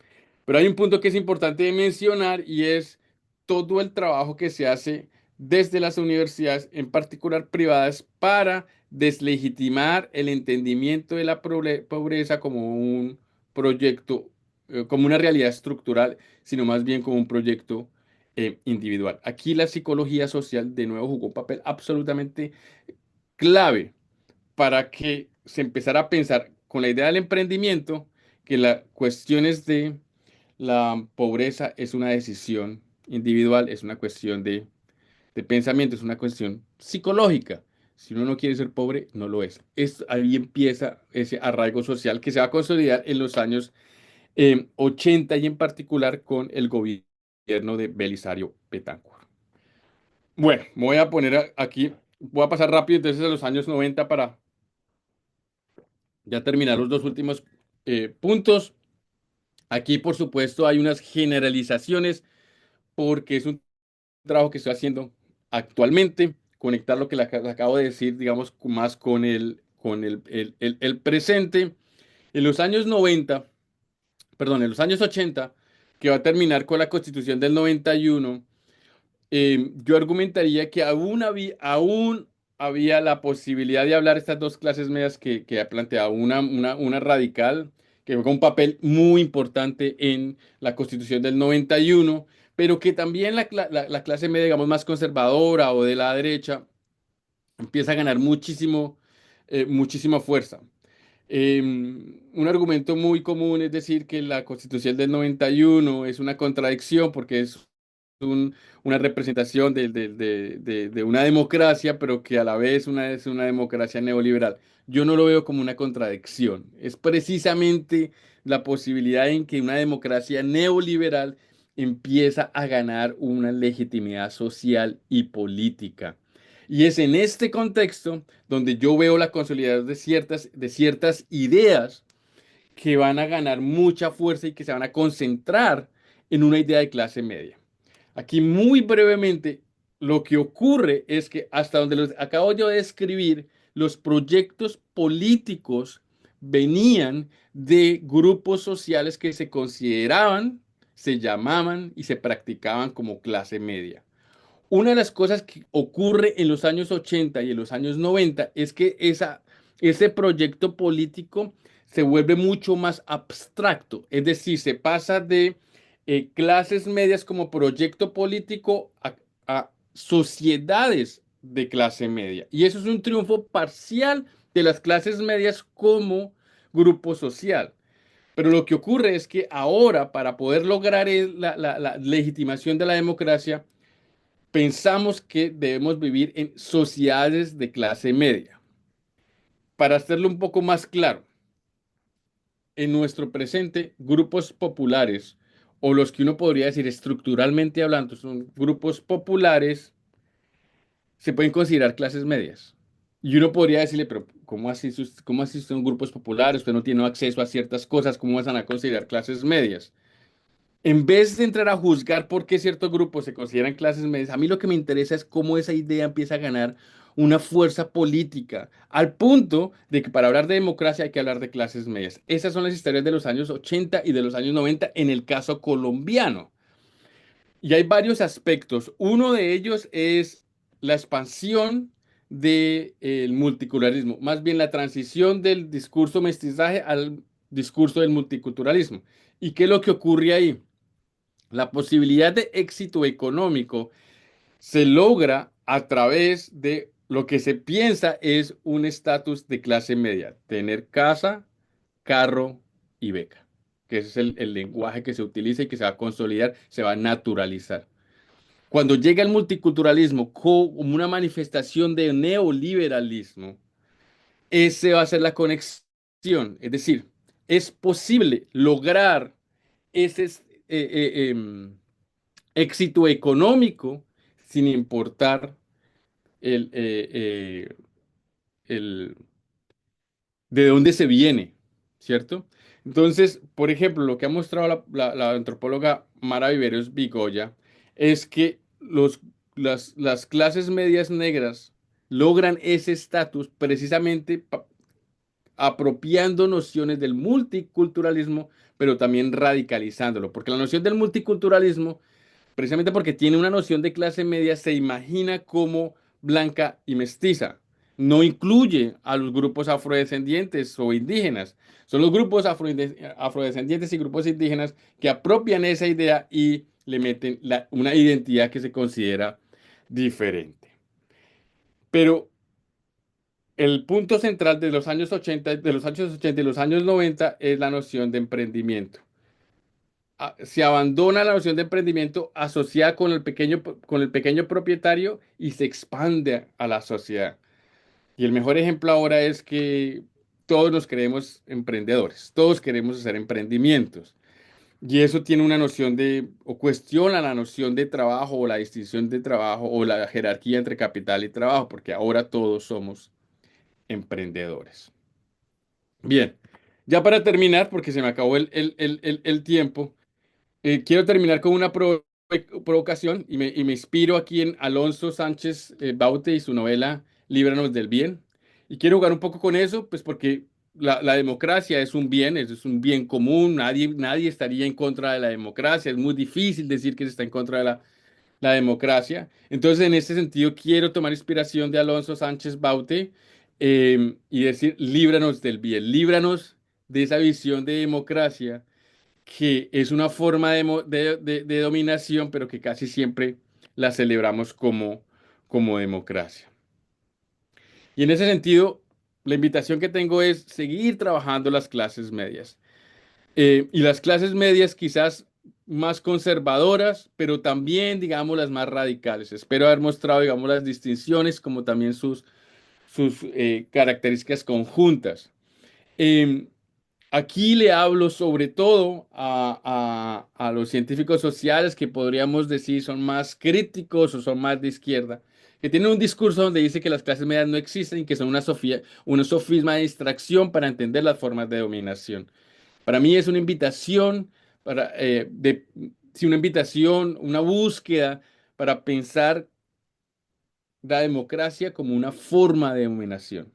pero hay un punto que es importante de mencionar y es todo el trabajo que se hace desde las universidades, en particular privadas, para deslegitimar el entendimiento de la pobreza como un proyecto, como una realidad estructural, sino más bien como un proyecto individual. Aquí la psicología social de nuevo jugó un papel absolutamente clave para que se empezara a pensar con la idea del emprendimiento que las cuestiones de la pobreza es una decisión individual, es una cuestión de pensamiento, es una cuestión psicológica. Si uno no quiere ser pobre, no lo es. Ahí empieza ese arraigo social que se va a consolidar en los años 80 y en particular con el gobierno de Belisario Betancourt. Bueno, me voy a poner aquí, voy a pasar rápido entonces a los años 90 para ya terminar los dos últimos puntos. Aquí, por supuesto, hay unas generalizaciones porque es un trabajo que estoy haciendo actualmente, conectar lo que le acabo de decir, digamos, más con el presente. En los años 90, perdón, en los años 80, que va a terminar con la Constitución del 91. Yo argumentaría que aún había la posibilidad de hablar estas dos clases medias que ha planteado. Una radical, que juega un papel muy importante en la Constitución del 91, pero que también la clase media, digamos, más conservadora o de la derecha, empieza a ganar muchísima fuerza. Un argumento muy común es decir que la Constitución del 91 es una contradicción porque es una representación de una democracia, pero que a la vez es una democracia neoliberal. Yo no lo veo como una contradicción. Es precisamente la posibilidad en que una democracia neoliberal empieza a ganar una legitimidad social y política. Y es en este contexto donde yo veo la consolidación de ciertas ideas que van a ganar mucha fuerza y que se van a concentrar en una idea de clase media. Aquí muy brevemente, lo que ocurre es que hasta donde los acabo yo de describir, los proyectos políticos venían de grupos sociales que se consideraban, se llamaban y se practicaban como clase media. Una de las cosas que ocurre en los años 80 y en los años 90 es que ese proyecto político se vuelve mucho más abstracto, es decir, se pasa de clases medias como proyecto político a sociedades de clase media. Y eso es un triunfo parcial de las clases medias como grupo social. Pero lo que ocurre es que ahora, para poder lograr la legitimación de la democracia, pensamos que debemos vivir en sociedades de clase media. Para hacerlo un poco más claro, en nuestro presente, grupos populares, o los que uno podría decir estructuralmente hablando, son grupos populares, se pueden considerar clases medias. Y uno podría decirle, pero cómo así son grupos populares? Usted no tiene acceso a ciertas cosas, ¿cómo van a considerar clases medias? En vez de entrar a juzgar por qué ciertos grupos se consideran clases medias, a mí lo que me interesa es cómo esa idea empieza a ganar una fuerza política, al punto de que para hablar de democracia hay que hablar de clases medias. Esas son las historias de los años 80 y de los años 90 en el caso colombiano. Y hay varios aspectos. Uno de ellos es la expansión del multiculturalismo, más bien la transición del discurso mestizaje al discurso del multiculturalismo. ¿Y qué es lo que ocurre ahí? La posibilidad de éxito económico se logra a través de lo que se piensa es un estatus de clase media, tener casa, carro y beca, que ese es el lenguaje que se utiliza y que se va a consolidar, se va a naturalizar. Cuando llega el multiculturalismo como una manifestación de neoliberalismo, ese va a ser la conexión. Es decir, es posible lograr ese éxito económico sin importar el, el- de dónde se viene, ¿cierto? Entonces, por ejemplo, lo que ha mostrado la antropóloga Mara Viveros Vigoya es que las clases medias negras logran ese estatus precisamente apropiando nociones del multiculturalismo, pero también radicalizándolo, porque la noción del multiculturalismo precisamente porque tiene una noción de clase media, se imagina como blanca y mestiza. No incluye a los grupos afrodescendientes o indígenas. Son los grupos afrodescendientes y grupos indígenas que apropian esa idea y le meten una identidad que se considera diferente. Pero el punto central de los años 80, de los años 80 y los años 90 es la noción de emprendimiento. Se abandona la noción de emprendimiento asociada con el pequeño propietario y se expande a la sociedad. Y el mejor ejemplo ahora es que todos nos creemos emprendedores, todos queremos hacer emprendimientos. Y eso tiene una noción o cuestiona la noción de trabajo o la distinción de trabajo o la jerarquía entre capital y trabajo, porque ahora todos somos emprendedores. Bien, ya para terminar, porque se me acabó el tiempo. Quiero terminar con una provocación y me inspiro aquí en Alonso Sánchez Baute y su novela Líbranos del Bien. Y quiero jugar un poco con eso, pues porque la democracia es un bien común, nadie estaría en contra de la democracia, es muy difícil decir que se está en contra de la democracia. Entonces, en ese sentido, quiero tomar inspiración de Alonso Sánchez Baute y decir, líbranos del bien, líbranos de esa visión de democracia que es una forma de dominación, pero que casi siempre la celebramos como democracia. Y en ese sentido, la invitación que tengo es seguir trabajando las clases medias. Y las clases medias quizás más conservadoras, pero también, digamos, las más radicales. Espero haber mostrado, digamos, las distinciones como también sus características conjuntas. Em, Aquí le hablo sobre todo a los científicos sociales que podríamos decir son más críticos o son más de izquierda, que tienen un discurso donde dice que las clases medias no existen y que son una sofisma de distracción para entender las formas de dominación. Para mí es una invitación sí, una invitación, una búsqueda para pensar la democracia como una forma de dominación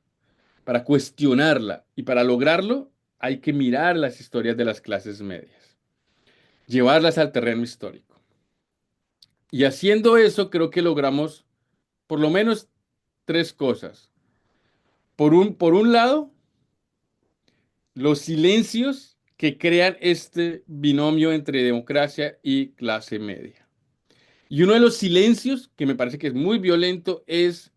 para cuestionarla. Y para lograrlo hay que mirar las historias de las clases medias, llevarlas al terreno histórico. Y haciendo eso creo que logramos por lo menos tres cosas. Por un lado, los silencios que crean este binomio entre democracia y clase media. Y uno de los silencios, que me parece que es muy violento, es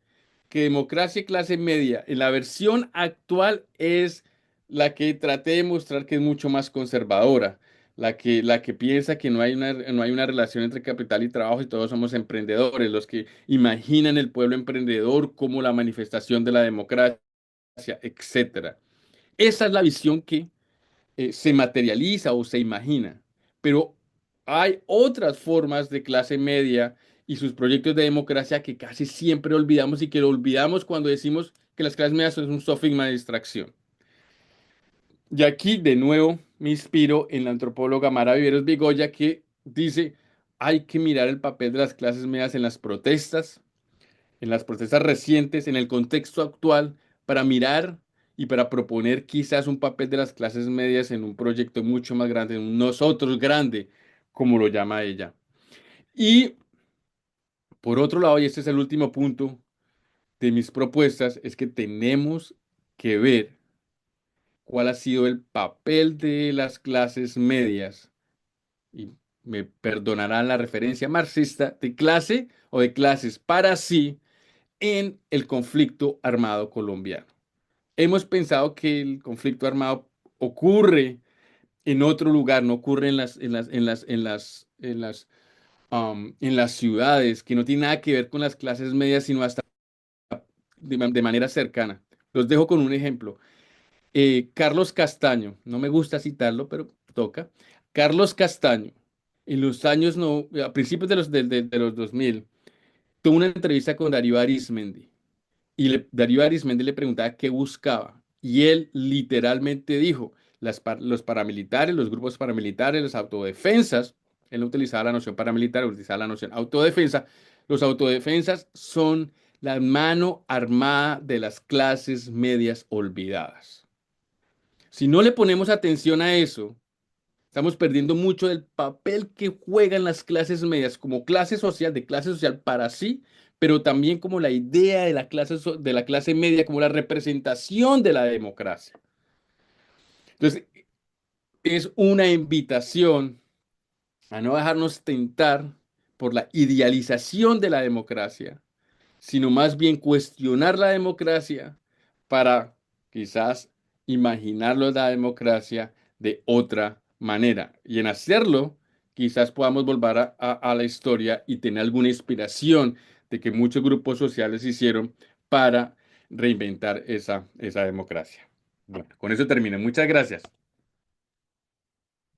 que democracia y clase media en la versión actual es la que traté de mostrar que es mucho más conservadora, la que piensa que no hay una relación entre capital y trabajo y todos somos emprendedores, los que imaginan el pueblo emprendedor como la manifestación de la democracia, etcétera. Esa es la visión que se materializa o se imagina. Pero hay otras formas de clase media y sus proyectos de democracia que casi siempre olvidamos y que lo olvidamos cuando decimos que las clases medias son un sofisma de distracción. Y aquí de nuevo me inspiro en la antropóloga Mara Viveros Vigoya que dice, hay que mirar el papel de las clases medias en las protestas recientes, en el contexto actual, para mirar y para proponer quizás un papel de las clases medias en un proyecto mucho más grande, en un nosotros grande, como lo llama ella. Y por otro lado, y este es el último punto de mis propuestas, es que tenemos que ver cuál ha sido el papel de las clases medias, y me perdonarán la referencia marxista, de clase o de clases para sí en el conflicto armado colombiano. Hemos pensado que el conflicto armado ocurre en otro lugar, no ocurre en las ciudades, que no tiene nada que ver con las clases medias, sino hasta de manera cercana. Los dejo con un ejemplo. Carlos Castaño, no me gusta citarlo, pero toca. Carlos Castaño, en los años, no, a principios de los 2000, tuvo una entrevista con Darío Arizmendi. Y Darío Arizmendi le preguntaba qué buscaba. Y él literalmente dijo, los paramilitares, los grupos paramilitares, las autodefensas, él no utilizaba la noción paramilitar, utilizaba la noción autodefensa. Los autodefensas son la mano armada de las clases medias olvidadas. Si no le ponemos atención a eso, estamos perdiendo mucho del papel que juegan las clases medias como clase social, de clase social para sí, pero también como la idea de de la clase media, como la representación de la democracia. Entonces, es una invitación a no dejarnos tentar por la idealización de la democracia, sino más bien cuestionar la democracia para quizás imaginarlo la democracia de otra manera. Y en hacerlo, quizás podamos volver a la historia y tener alguna inspiración de que muchos grupos sociales hicieron para reinventar esa democracia. Bueno, con eso termino. Muchas gracias.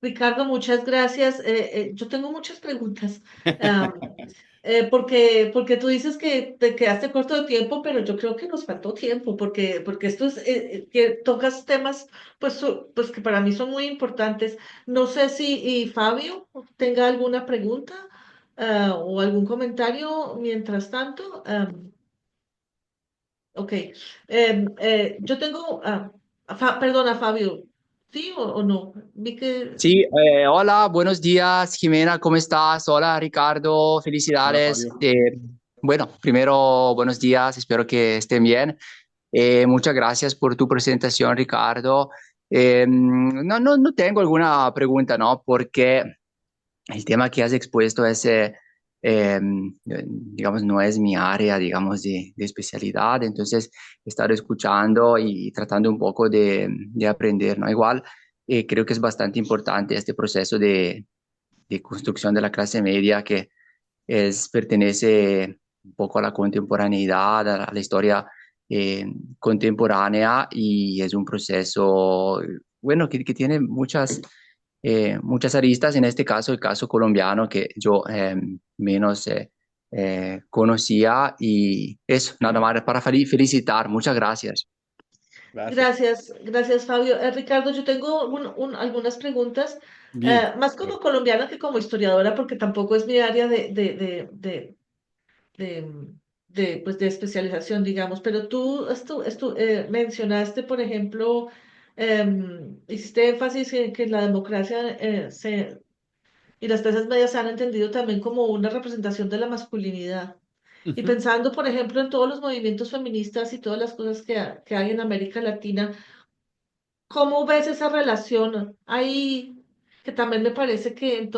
Ricardo, muchas gracias. Yo tengo muchas preguntas, porque tú dices que te quedaste corto de tiempo, pero yo creo que nos faltó tiempo, porque esto es, que tocas temas, pues, pues que para mí son muy importantes. No sé si y Fabio tenga alguna pregunta, o algún comentario mientras tanto. Ok. Yo tengo, perdona, Fabio, ¿sí o no? Vi que... Sí, hola, buenos días, Jimena, ¿cómo estás? Hola, Ricardo, Hola, felicidades. Fabio. Bueno, primero, buenos días, espero que estén bien. Muchas gracias por tu presentación, Ricardo. No tengo alguna pregunta, ¿no? Porque el tema que has expuesto es, digamos, no es mi área, digamos, de especialidad, entonces he estado escuchando y tratando un poco de aprender, ¿no? Igual, creo que es bastante importante este proceso de construcción de la clase media que pertenece un poco a la contemporaneidad, a la historia contemporánea y es un proceso, bueno, que tiene muchas aristas, en este caso el caso colombiano que yo menos conocía y eso, nada más para felicitar, muchas gracias. Gracias. Gracias, gracias Fabio. Ricardo, yo tengo algunas preguntas, Bien. más como colombiana que como historiadora, porque tampoco es mi área de, pues de especialización, digamos, pero tú mencionaste, por ejemplo, hiciste énfasis en que la democracia y las clases medias se han entendido también como una representación de la masculinidad. Y Ujú. pensando, por ejemplo, en todos los movimientos feministas y todas las cosas que hay en América Latina, ¿cómo ves esa relación ahí? Que también me parece que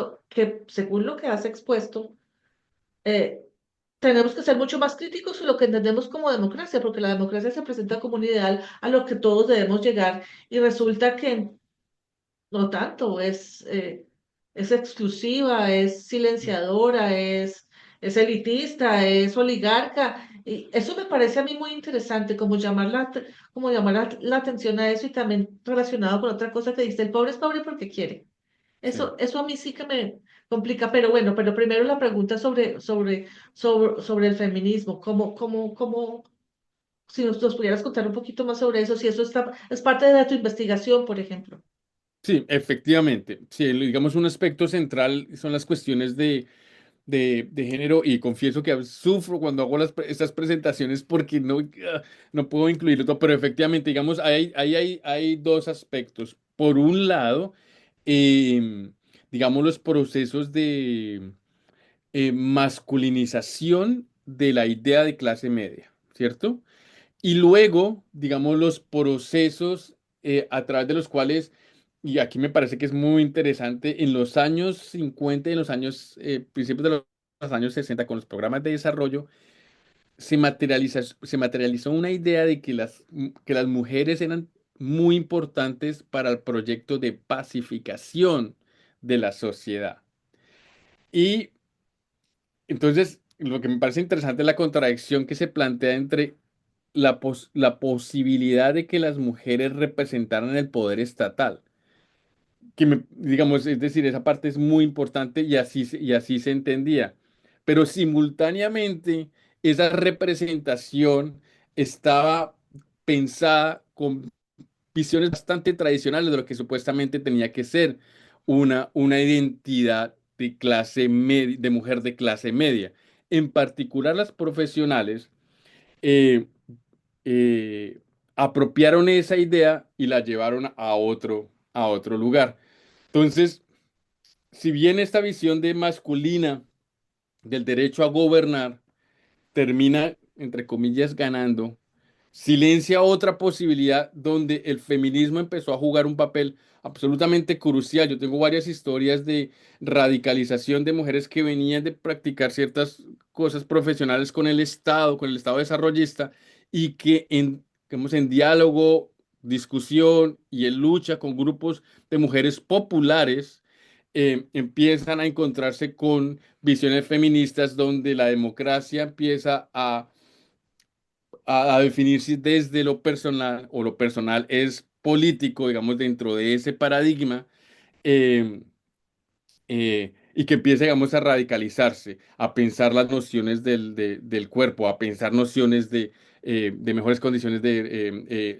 según lo que has expuesto, eh, tenemos que ser mucho más críticos en lo que entendemos como democracia, porque la democracia se presenta como un ideal a lo que todos debemos llegar y resulta que no tanto, es exclusiva, es silenciadora, es elitista, es oligarca. Y eso me parece a mí muy interesante, como llamar la atención a eso y también relacionado con otra cosa que dice, el pobre es pobre porque quiere. Sí. Eso a mí sí que me complica, pero bueno, pero primero la pregunta sobre el feminismo. Si nos pudieras contar un poquito más sobre eso, si eso es parte de tu investigación, por ejemplo. Sí, efectivamente. Sí, digamos un aspecto central son las cuestiones de género y confieso que sufro cuando hago estas presentaciones porque no puedo incluirlo todo, pero efectivamente, digamos, hay dos aspectos. Por un lado, em, digamos, los procesos de masculinización de la idea de clase media, ¿cierto? Y luego, digamos, los procesos a través de los cuales, y aquí me parece que es muy interesante, en los años 50 y en los años, principios de los años 60, con los programas de desarrollo, se materializó una idea de que las mujeres eran muy importantes para el proyecto de pacificación de la sociedad. Y entonces, lo que me parece interesante es la contradicción que se plantea entre la posibilidad de que las mujeres representaran el poder estatal. Digamos, es decir, esa parte es muy importante y así se entendía. Pero simultáneamente, esa representación estaba pensada con visiones bastante tradicionales de lo que supuestamente tenía que ser una identidad de clase media, de mujer de clase media. En particular, las profesionales eh, eh, apropiaron esa idea y la llevaron a otro lugar. Entonces, si bien esta visión de masculina del derecho a gobernar termina, entre comillas, ganando, silencia otra posibilidad donde el feminismo empezó a jugar un papel absolutamente crucial. Yo tengo varias historias de radicalización de mujeres que venían de practicar ciertas cosas profesionales con el Estado desarrollista, y que digamos, en diálogo, discusión y en lucha con grupos de mujeres populares, empiezan a encontrarse con visiones feministas donde la democracia empieza a definirse desde lo personal, o lo personal es político, digamos, dentro de ese paradigma, eh, y que empiece, digamos, a radicalizarse, a pensar las nociones del cuerpo, a pensar nociones de mejores condiciones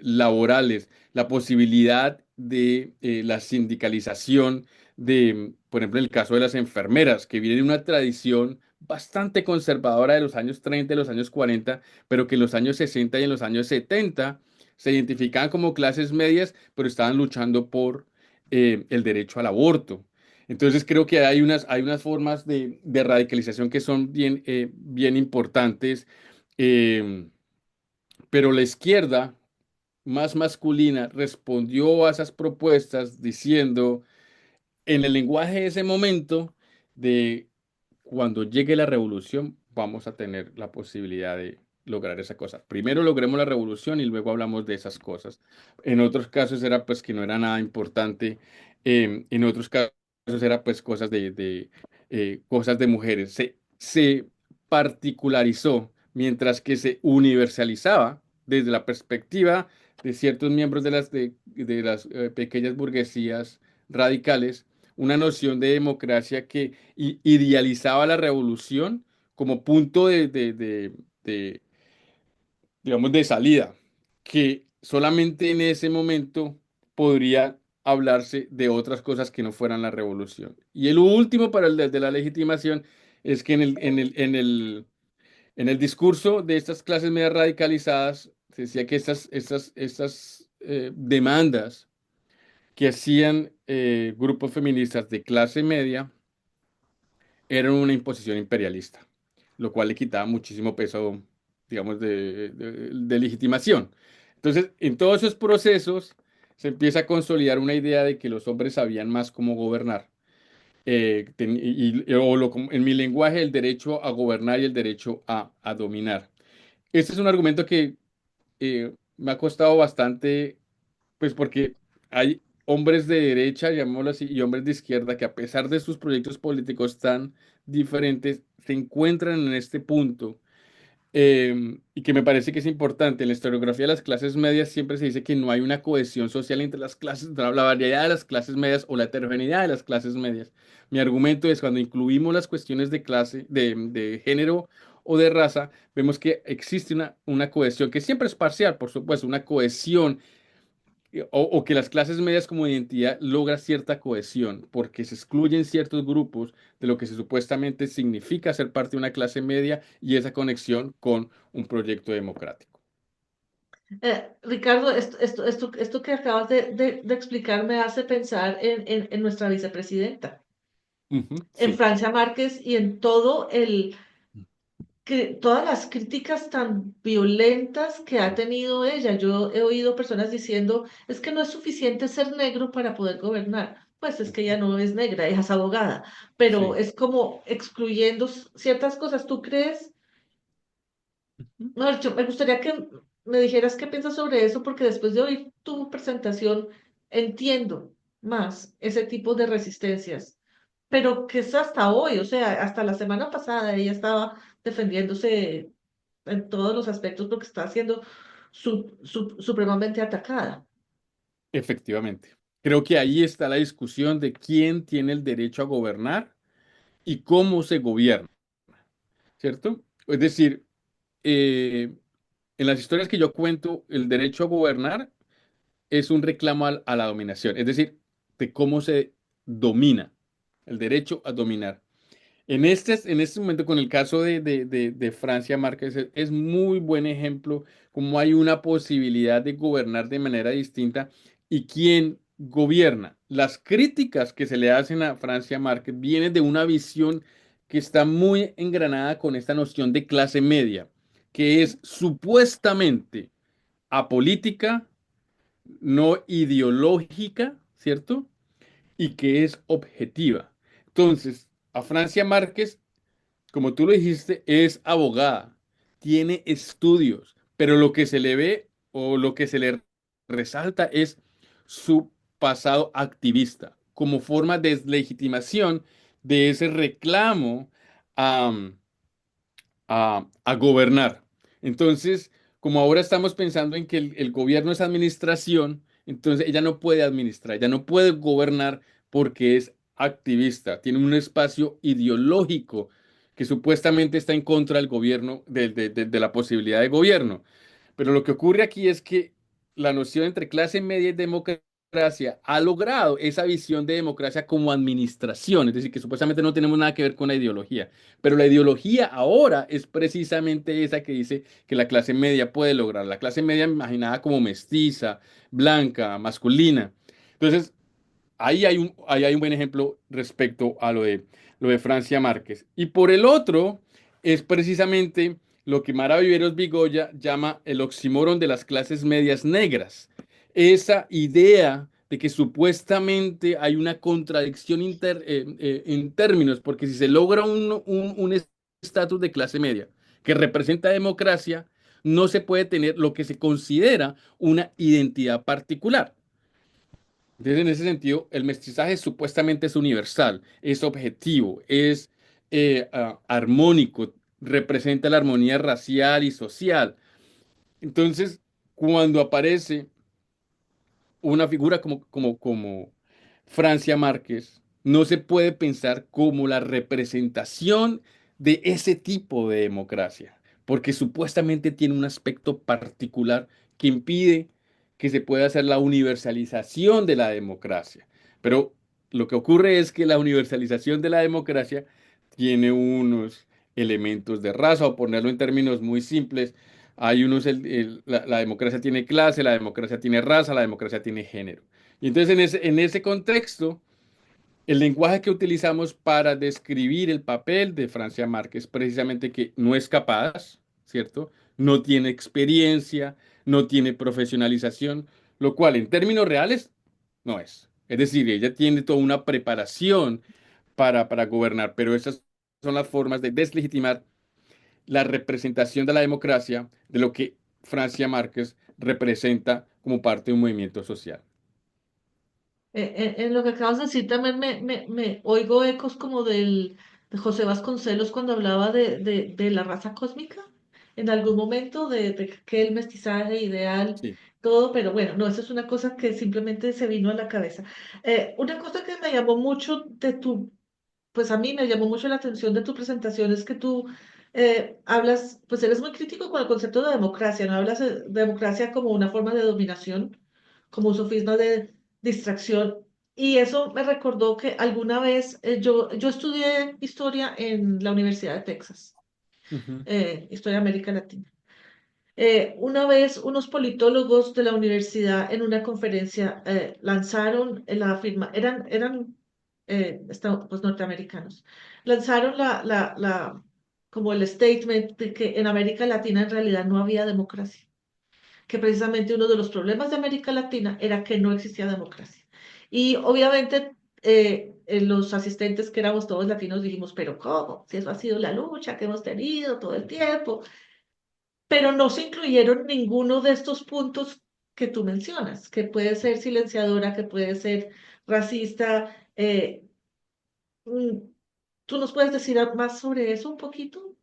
laborales, la posibilidad de la sindicalización de, por ejemplo, en el caso de las enfermeras, que viene de una tradición bastante conservadora de los años 30 y los años 40, pero que en los años 60 y en los años 70 se identificaban como clases medias, pero estaban luchando por el derecho al aborto. Entonces creo que hay unas formas de radicalización que son bien importantes, eh, pero la izquierda más masculina respondió a esas propuestas diciendo, en el lenguaje de ese momento, de cuando llegue la revolución, vamos a tener la posibilidad de lograr esa cosa. Primero logremos la revolución y luego hablamos de esas cosas. En otros casos era pues que no era nada importante. En otros casos era pues cosas de mujeres. Se particularizó, mientras que se universalizaba desde la perspectiva de ciertos miembros de las pequeñas burguesías radicales, una noción de democracia que idealizaba la revolución como punto de, digamos, de salida, que solamente en ese momento podría hablarse de otras cosas que no fueran la revolución. Y el último para el de la legitimación es que en el discurso de estas clases medias radicalizadas se decía que estas demandas que hacían grupos feministas de clase media eran una imposición imperialista, lo cual le quitaba muchísimo peso, digamos, de legitimación. Entonces, en todos esos procesos se empieza a consolidar una idea de que los hombres sabían más cómo gobernar. En mi lenguaje, el derecho a gobernar y el derecho a dominar. Este es un argumento que me ha costado bastante, pues porque hay hombres de derecha, llamémoslo así, y hombres de izquierda que, a pesar de sus proyectos políticos tan diferentes, se encuentran en este punto, y que me parece que es importante. En la historiografía de las clases medias siempre se dice que no hay una cohesión social entre las clases, la variedad de las clases medias o la heterogeneidad de las clases medias. Mi argumento es, cuando incluimos las cuestiones de clase, de género o de raza, vemos que existe una cohesión que siempre es parcial, por supuesto, una cohesión o que las clases medias como identidad logra cierta cohesión, porque se excluyen ciertos grupos de lo que se supuestamente significa ser parte de una clase media y esa conexión con un proyecto democrático. Ricardo, esto que acabas de explicar me hace pensar en nuestra vicepresidenta, Ujú, en sí. Francia Márquez y en todas las críticas tan violentas que ha tenido ella. Yo he oído personas diciendo, es que no es suficiente ser negro para poder gobernar. Pues es que ella no es negra, ella es abogada, pero Sí. es como excluyendo ciertas cosas. ¿Tú crees? No, me gustaría que me dijeras qué piensas sobre eso, porque después de oír tu presentación entiendo más ese tipo de resistencias, pero que es hasta hoy, o sea, hasta la semana pasada ella estaba defendiéndose en todos los aspectos porque está siendo supremamente atacada. Efectivamente. Creo que ahí está la discusión de quién tiene el derecho a gobernar y cómo se gobierna, ¿cierto? Es decir, eh, en las historias que yo cuento, el derecho a gobernar es un reclamo a la dominación, es decir, de cómo se domina, el derecho a dominar. En este momento, con el caso de Francia Márquez, es muy buen ejemplo cómo hay una posibilidad de gobernar de manera distinta y quién gobierna. Las críticas que se le hacen a Francia Márquez vienen de una visión que está muy engranada con esta noción de clase media, que es supuestamente apolítica, no ideológica, ¿cierto? Y que es objetiva. Entonces, a Francia Márquez, como tú lo dijiste, es abogada, tiene estudios, pero lo que se le ve o lo que se le resalta es su pasado activista, como forma de deslegitimación de ese reclamo a gobernar. Entonces, como ahora estamos pensando en que el gobierno es administración, entonces ella no puede administrar, ella no puede gobernar porque es activista, tiene un espacio ideológico que supuestamente está en contra del gobierno, de la posibilidad de gobierno. Pero lo que ocurre aquí es que la noción entre clase media y democracia ha logrado esa visión de democracia como administración, es decir, que supuestamente no tenemos nada que ver con la ideología, pero la ideología ahora es precisamente esa que dice que la clase media puede lograr, la clase media imaginada como mestiza, blanca, masculina. Entonces, ahí hay un buen ejemplo respecto a lo de Francia Márquez. Y por el otro, es precisamente lo que Mara Viveros Vigoya llama el oxímoron de las clases medias negras. Esa idea de que supuestamente hay una contradicción en términos, porque si se logra un estatus de clase media que representa democracia, no se puede tener lo que se considera una identidad particular. Entonces, en ese sentido, el mestizaje supuestamente es universal, es objetivo, es armónico, representa la armonía racial y social. Entonces, cuando aparece una figura como Francia Márquez, no se puede pensar como la representación de ese tipo de democracia, porque supuestamente tiene un aspecto particular que impide que se pueda hacer la universalización de la democracia. Pero lo que ocurre es que la universalización de la democracia tiene unos elementos de raza, o ponerlo en términos muy simples, hay unos, la democracia tiene clase, la democracia tiene raza, la democracia tiene género. Y entonces en ese contexto, el lenguaje que utilizamos para describir el papel de Francia Márquez, precisamente que no es capaz, ¿cierto? No tiene experiencia, no tiene profesionalización, lo cual en términos reales no es. Es decir, ella tiene toda una preparación para gobernar, pero esas son las formas de deslegitimar la representación de la democracia de lo que Francia Márquez representa como parte de un movimiento social. En lo que acabas de decir también me oigo ecos como de José Vasconcelos cuando hablaba de la raza cósmica en algún momento, de que el mestizaje ideal, Sí, todo, pero bueno, no, eso es una cosa que simplemente se vino a la cabeza. Una cosa que me llamó mucho pues a mí me llamó mucho la atención de tu presentación es que tú hablas, pues eres muy crítico con el concepto de democracia, ¿no? Hablas de democracia como una forma de dominación, como un sofisma de distracción. Y eso me recordó que alguna vez yo estudié historia en la Universidad de Texas, Ujú, historia de América Latina. Una vez unos politólogos de la universidad en una conferencia lanzaron la firma, eran pues, norteamericanos, lanzaron como el statement de que en América Latina en realidad no había democracia, que precisamente uno de los problemas de América Latina era que no existía democracia. Y obviamente los asistentes que éramos todos latinos dijimos, pero ¿cómo? Si eso ha sido la lucha que hemos tenido todo el tiempo, pero no se incluyeron ninguno de estos puntos que tú mencionas, que puede ser silenciadora, que puede ser racista. Mm, ¿Tú nos puedes decir más sobre eso un poquito?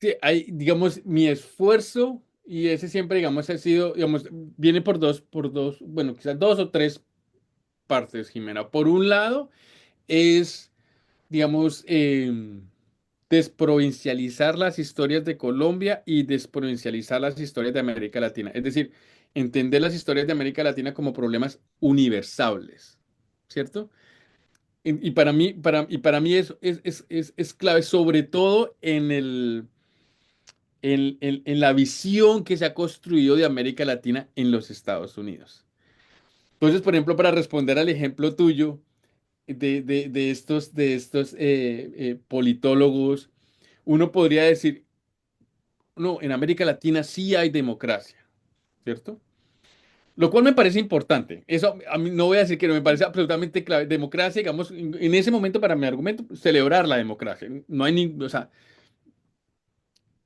sí, hay, digamos, mi esfuerzo, y ese siempre, digamos, ha sido, digamos, viene por dos, bueno, quizás dos o tres partes, Jimena. Por un lado, es, digamos, desprovincializar las historias de Colombia y desprovincializar las historias de América Latina. Es decir, entender las historias de América Latina como problemas universales, ¿cierto? Y para mí eso es clave, sobre todo en la visión que se ha construido de América Latina en los Estados Unidos. Entonces, por ejemplo, para responder al ejemplo tuyo de estos politólogos, uno podría decir, no, en América Latina sí hay democracia, ¿cierto? Lo cual me parece importante. Eso a mí no voy a decir que no me parece absolutamente clave. Democracia, digamos, en ese momento para mi argumento, celebrar la democracia. No hay ni, o sea,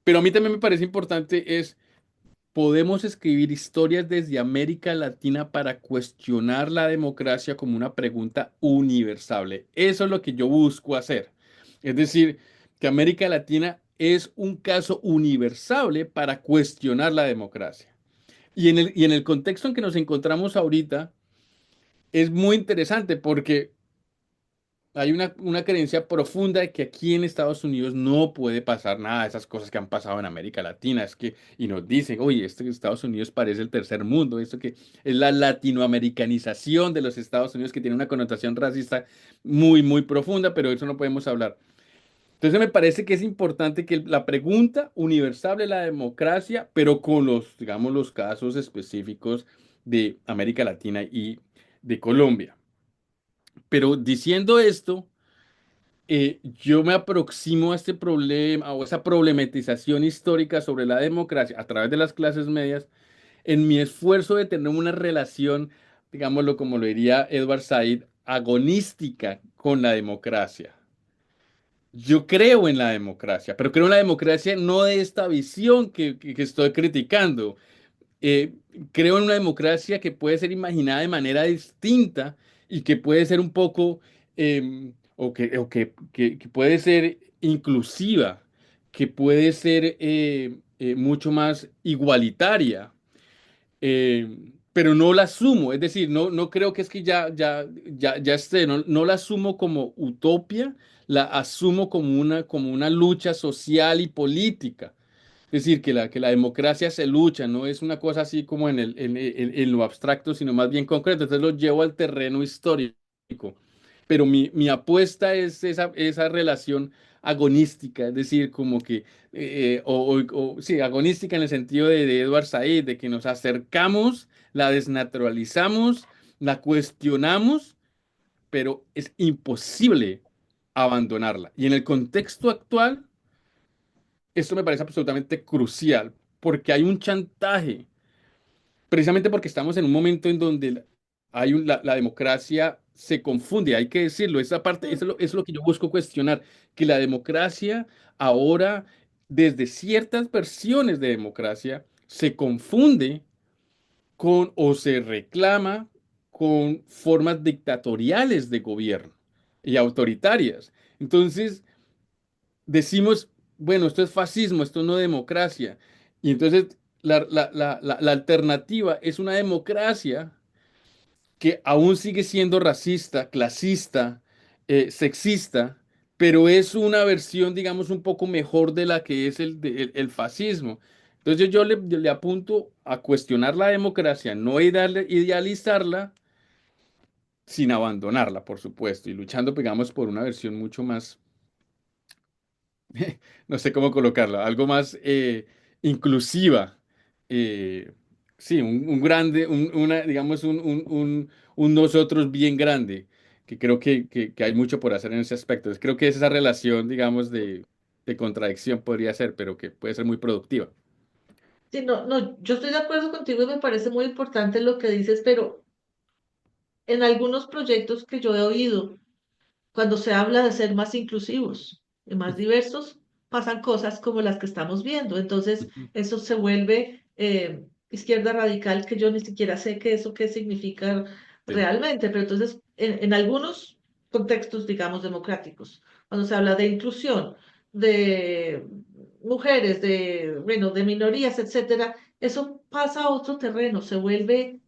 pero a mí también me parece importante es podemos escribir historias desde América Latina para cuestionar la democracia como una pregunta universal. Eso es lo que yo busco hacer. Es decir, que América Latina es un caso universal para cuestionar la democracia. Y en el contexto en que nos encontramos ahorita, es muy interesante porque hay una creencia profunda de que aquí en Estados Unidos no puede pasar nada de esas cosas que han pasado en América Latina. Y nos dicen, oye, Estados Unidos parece el tercer mundo, esto que es la latinoamericanización de los Estados Unidos que tiene una connotación racista muy, muy profunda, pero de eso no podemos hablar. Entonces me parece que es importante que la pregunta universal de la democracia, pero con los, digamos, los casos específicos de América Latina y de Colombia. Pero diciendo esto, yo me aproximo a este problema o esa problematización histórica sobre la democracia a través de las clases medias en mi esfuerzo de tener una relación, digámoslo como lo diría Edward Said, agonística con la democracia. Yo creo en la democracia, pero creo en la democracia no de esta visión que estoy criticando. eh, Creo en una democracia que puede ser imaginada de manera distinta y que puede ser un poco, que puede ser inclusiva, que puede ser mucho más igualitaria, pero no la asumo, es decir, no creo que es que ya esté, no la asumo como utopia, la asumo como una lucha social y política. Es decir, que la democracia se lucha, no es una cosa así como en lo abstracto, sino más bien concreto. Entonces lo llevo al terreno histórico. Pero mi apuesta es esa relación agonística, es decir, como que, sí, agonística en el sentido de Edward Said, de que nos acercamos, la desnaturalizamos, la cuestionamos, pero es imposible abandonarla. Y en el contexto actual, esto me parece absolutamente crucial, porque hay un chantaje, precisamente porque estamos en un momento en donde la democracia se confunde, hay que decirlo, esa parte, eso es lo que yo busco cuestionar, que la democracia ahora, desde ciertas versiones de democracia, se confunde con o se reclama con formas dictatoriales de gobierno y autoritarias. Entonces, decimos, bueno, esto es fascismo, esto no es democracia. Y entonces la alternativa es una democracia que aún sigue siendo racista, clasista, sexista, pero es una versión, digamos, un poco mejor de la que es el fascismo. Entonces yo le apunto a cuestionar la democracia, no idealizarla, sin abandonarla, por supuesto, y luchando, digamos, por una versión mucho más, no sé cómo colocarla, algo más inclusiva. Eh, sí, un grande, digamos, un nosotros bien grande, que creo que hay mucho por hacer en ese aspecto. Entonces, creo que esa relación, digamos, de contradicción podría ser, pero que puede ser muy productiva. Sí, no, no, yo estoy de acuerdo contigo y me parece muy importante lo que dices, pero en algunos proyectos que yo he oído, cuando se habla de ser más inclusivos y más diversos, pasan cosas como las que estamos viendo. Entonces, Ujú. eso se vuelve izquierda radical, que yo ni siquiera sé qué eso qué significa Sí. realmente, pero entonces, en algunos contextos, digamos, democráticos, cuando se habla de inclusión, de mujeres, bueno, de minorías, etcétera, eso pasa a otro terreno, se vuelve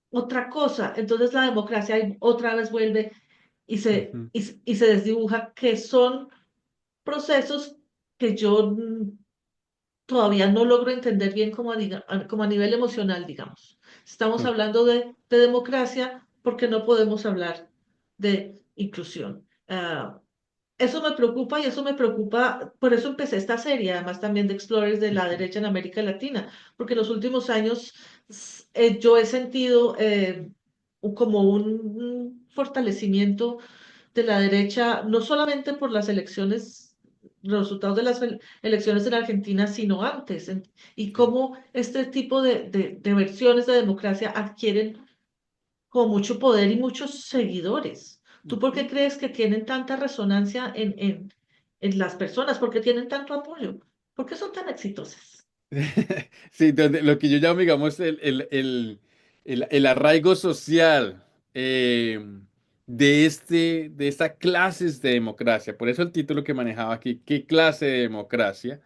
otra cosa. Entonces la democracia ahí otra vez vuelve Ujú. y se desdibuja, que son procesos que yo todavía no logro entender bien como como a nivel emocional, digamos. Estamos Sí. hablando de democracia porque no podemos hablar de inclusión. Eso me preocupa y eso me preocupa, por eso empecé esta serie, además también de Explorers de la Ujú. derecha en América Latina, porque en los últimos años yo he sentido como un fortalecimiento de la derecha, no solamente por las elecciones, los resultados de las elecciones en Argentina, sino antes, y Sí. cómo este tipo de versiones de democracia adquieren con mucho poder y muchos seguidores. ¿Tú por qué Ujú. crees que tienen tanta resonancia en las personas? ¿Por qué tienen tanto apoyo? ¿Por qué son tan exitosas? Sí, lo que yo llamo, digamos, el arraigo social eh, de esta clases de democracia. Por eso el título que manejaba aquí, ¿qué clase de democracia?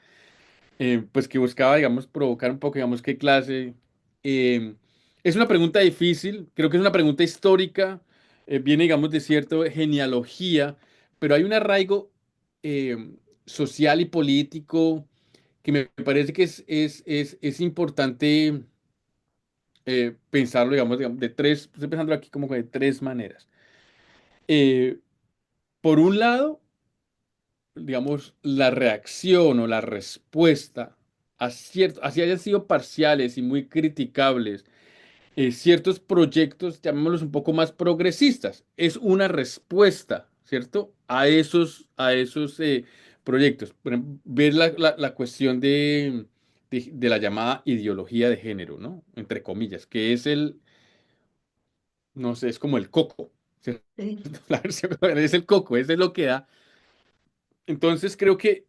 Pues que buscaba, digamos, provocar un poco, digamos, qué clase. Eh, es una pregunta difícil, creo que es una pregunta histórica, viene, digamos, de cierta genealogía, pero hay un arraigo eh, social y político que me parece que es importante pensarlo, digamos, de tres, estoy pensando aquí como que de tres maneras. Eh, por un lado, digamos, la reacción o la respuesta así hayan sido parciales y muy criticables, ciertos proyectos, llamémoslos un poco más progresistas, es una respuesta, ¿cierto? A esos proyectos. Por ejemplo, ver la cuestión de la llamada ideología de género, ¿no? Entre comillas, que es no sé, es como el coco, ¿cierto? Sí, La versión es el coco, ese es lo que da. Entonces creo que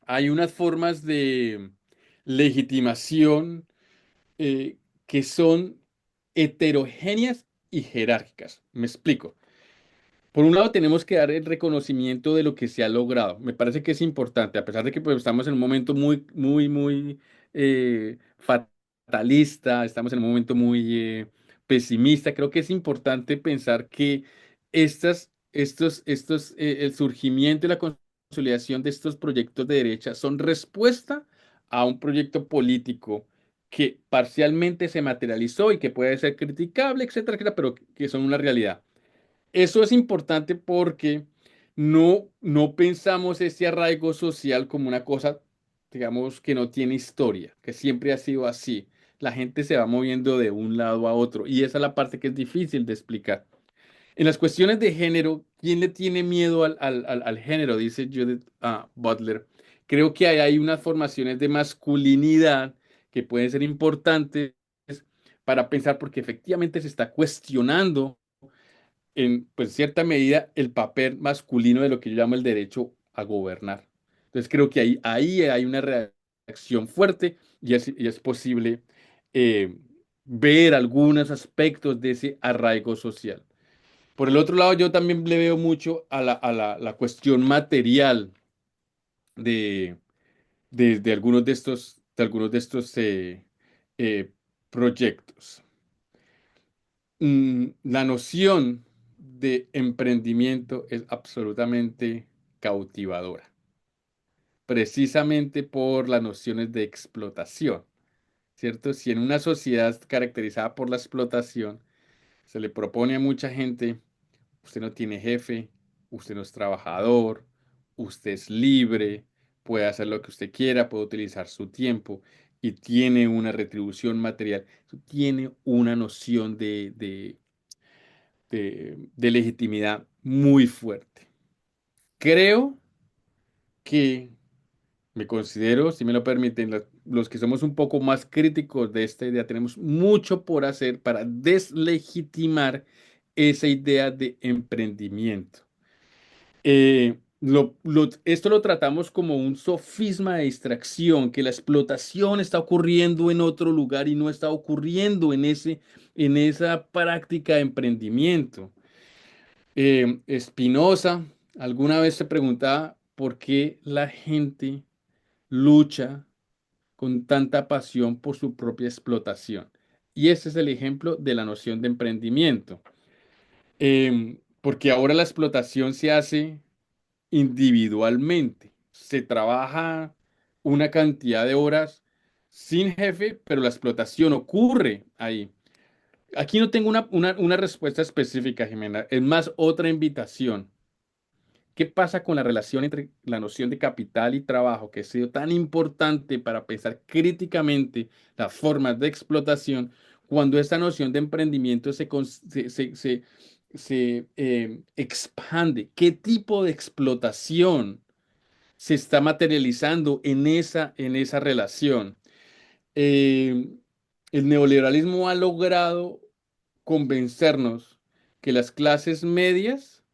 hay unas formas de legitimación eh, que son heterogéneas y jerárquicas. Me explico. Por un lado, tenemos que dar el reconocimiento de lo que se ha logrado. Me parece que es importante, a pesar de que pues, estamos en un momento muy fatalista, estamos en un momento muy pesimista. Creo que es importante pensar que el surgimiento y la consolidación de estos proyectos de derecha son respuesta a un proyecto político que parcialmente se materializó y que puede ser criticable, etcétera, etcétera, pero que son una realidad. Eso es importante porque no pensamos ese arraigo social como una cosa, digamos, que no tiene historia, que siempre ha sido así. La gente se va moviendo de un lado a otro y esa es la parte que es difícil de explicar. En las cuestiones de género, ¿quién le tiene miedo al género? Dice Judith Butler. Creo que hay unas formaciones de masculinidad que pueden ser importantes para pensar porque efectivamente se está cuestionando en pues, cierta medida el papel masculino de lo que yo llamo el derecho a gobernar. Entonces creo que ahí hay una reacción fuerte y es posible eh, ver algunos aspectos de ese arraigo social. Por el otro lado, yo también le veo mucho a la cuestión material de, de algunos de estos eh, proyectos. La noción de emprendimiento es absolutamente cautivadora, precisamente por las nociones de explotación, ¿cierto? Si en una sociedad caracterizada por la explotación se le propone a mucha gente: usted no tiene jefe, usted no es trabajador, usted es libre, puede hacer lo que usted quiera, puede utilizar su tiempo y tiene una retribución material, tiene una noción de legitimidad muy fuerte. Creo que me considero, si me lo permiten, los que somos un poco más críticos de esta idea, tenemos mucho por hacer para deslegitimar esa idea de emprendimiento. Esto lo tratamos como un sofisma de distracción, que la explotación está ocurriendo en otro lugar y no está ocurriendo en esa práctica de emprendimiento. Spinoza alguna vez se preguntaba por qué la gente lucha con tanta pasión por su propia explotación. Y ese es el ejemplo de la noción de emprendimiento. Porque ahora la explotación se hace individualmente. Se trabaja una cantidad de horas sin jefe, pero la explotación ocurre ahí. Aquí no tengo una respuesta específica, Jimena. Es más otra invitación. ¿Qué pasa con la relación entre la noción de capital y trabajo, que ha sido tan importante para pensar críticamente las formas de explotación, cuando esta noción de emprendimiento se expande? ¿Qué tipo de explotación se está materializando en esa relación? Eh, el neoliberalismo ha logrado convencernos que las clases medias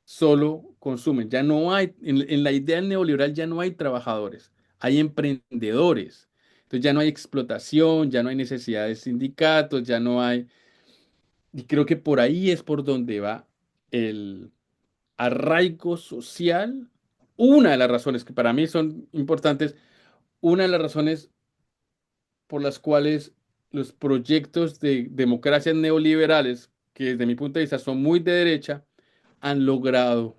solo consumen. Ya no hay, en la idea neoliberal ya no hay trabajadores, hay emprendedores. Entonces ya no hay explotación, ya no hay necesidad de sindicatos, ya no hay... Y creo que por ahí es por donde va el arraigo social. Una de las razones que para mí son importantes, una de las razones por las cuales los proyectos de democracias neoliberales, que desde mi punto de vista son muy de derecha, han logrado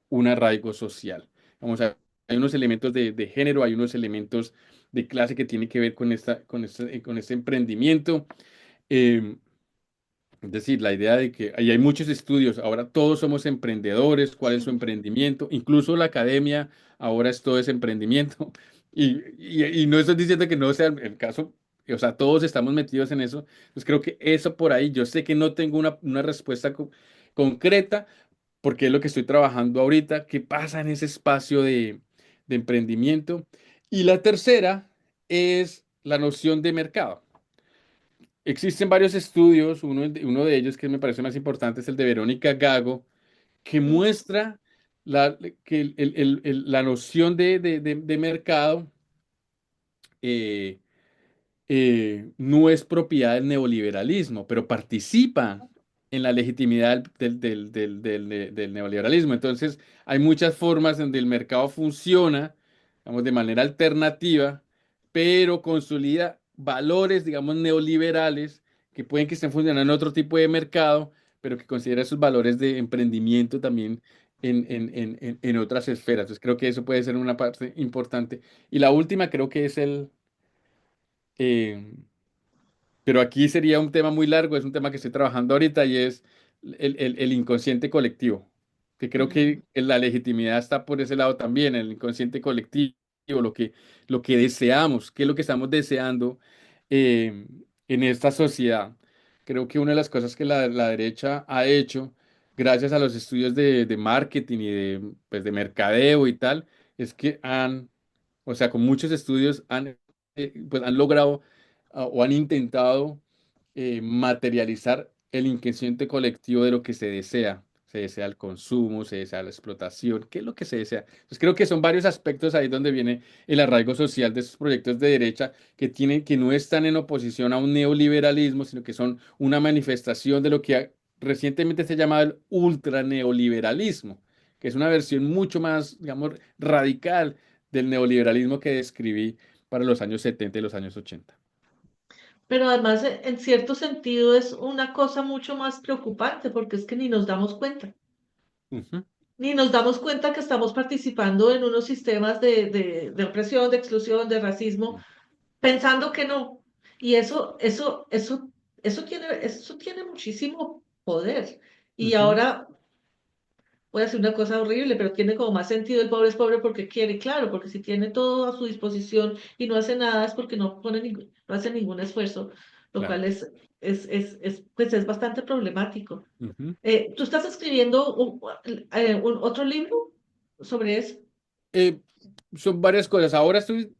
un arraigo social. Vamos a hay unos elementos de género, hay unos elementos de clase que tienen que ver con este emprendimiento. Eh, es decir, la idea de que ahí hay muchos estudios, ahora todos somos emprendedores, cuál es su emprendimiento, incluso la academia ahora es todo ese emprendimiento. Y no estoy diciendo que no sea el caso, o sea, todos estamos metidos en eso. Pues creo que eso por ahí, yo sé que no tengo una respuesta concreta, porque es lo que estoy trabajando ahorita, qué pasa en ese espacio de emprendimiento. Y la tercera es la noción de mercado. Existen varios estudios, uno de ellos que me parece más importante es el de Verónica Gago, que muestra que la noción de mercado eh, no es propiedad del neoliberalismo, pero participa en la legitimidad del neoliberalismo. Entonces, hay muchas formas donde el mercado funciona, digamos, de manera alternativa, pero consolida valores, digamos, neoliberales que pueden que estén funcionando en otro tipo de mercado, pero que considera esos valores de emprendimiento también en otras esferas. Entonces, creo que eso puede ser una parte importante. Y la última creo que es eh, pero aquí sería un tema muy largo, es un tema que estoy trabajando ahorita y es el inconsciente colectivo, que creo que la legitimidad está por ese lado también, el inconsciente colectivo, lo que deseamos, qué es lo que estamos deseando eh, en esta sociedad. Creo que una de las cosas que la derecha ha hecho, gracias a los estudios de marketing y pues, de mercadeo y tal, es que o sea, con muchos estudios pues han logrado o han intentado materializar el inconsciente colectivo de lo que se desea. Se desea el consumo, se desea la explotación, ¿qué es lo que se desea? Pues creo que son varios aspectos ahí donde viene el arraigo social de estos proyectos de derecha que no están en oposición a un neoliberalismo, sino que son una manifestación de lo que recientemente se llama el ultraneoliberalismo, que es una versión mucho más, digamos, radical del neoliberalismo que describí para los años 70 y los años 80. pero además en cierto sentido es una cosa mucho más preocupante porque es que ni nos damos cuenta. Ujú, Ni nos damos cuenta que estamos participando en unos sistemas de opresión, de exclusión, de racismo, pensando que no. Y eso tiene muchísimo poder. Y ujú, ahora voy a decir una cosa horrible, pero tiene como más sentido el pobre es pobre porque quiere, claro, porque si tiene todo a su disposición y no hace nada es porque no hace ningún esfuerzo, lo claro. cual pues es bastante problemático. Ujú. ¿Tú estás escribiendo otro libro sobre eso? Eh, Son varias cosas. Ahora estoy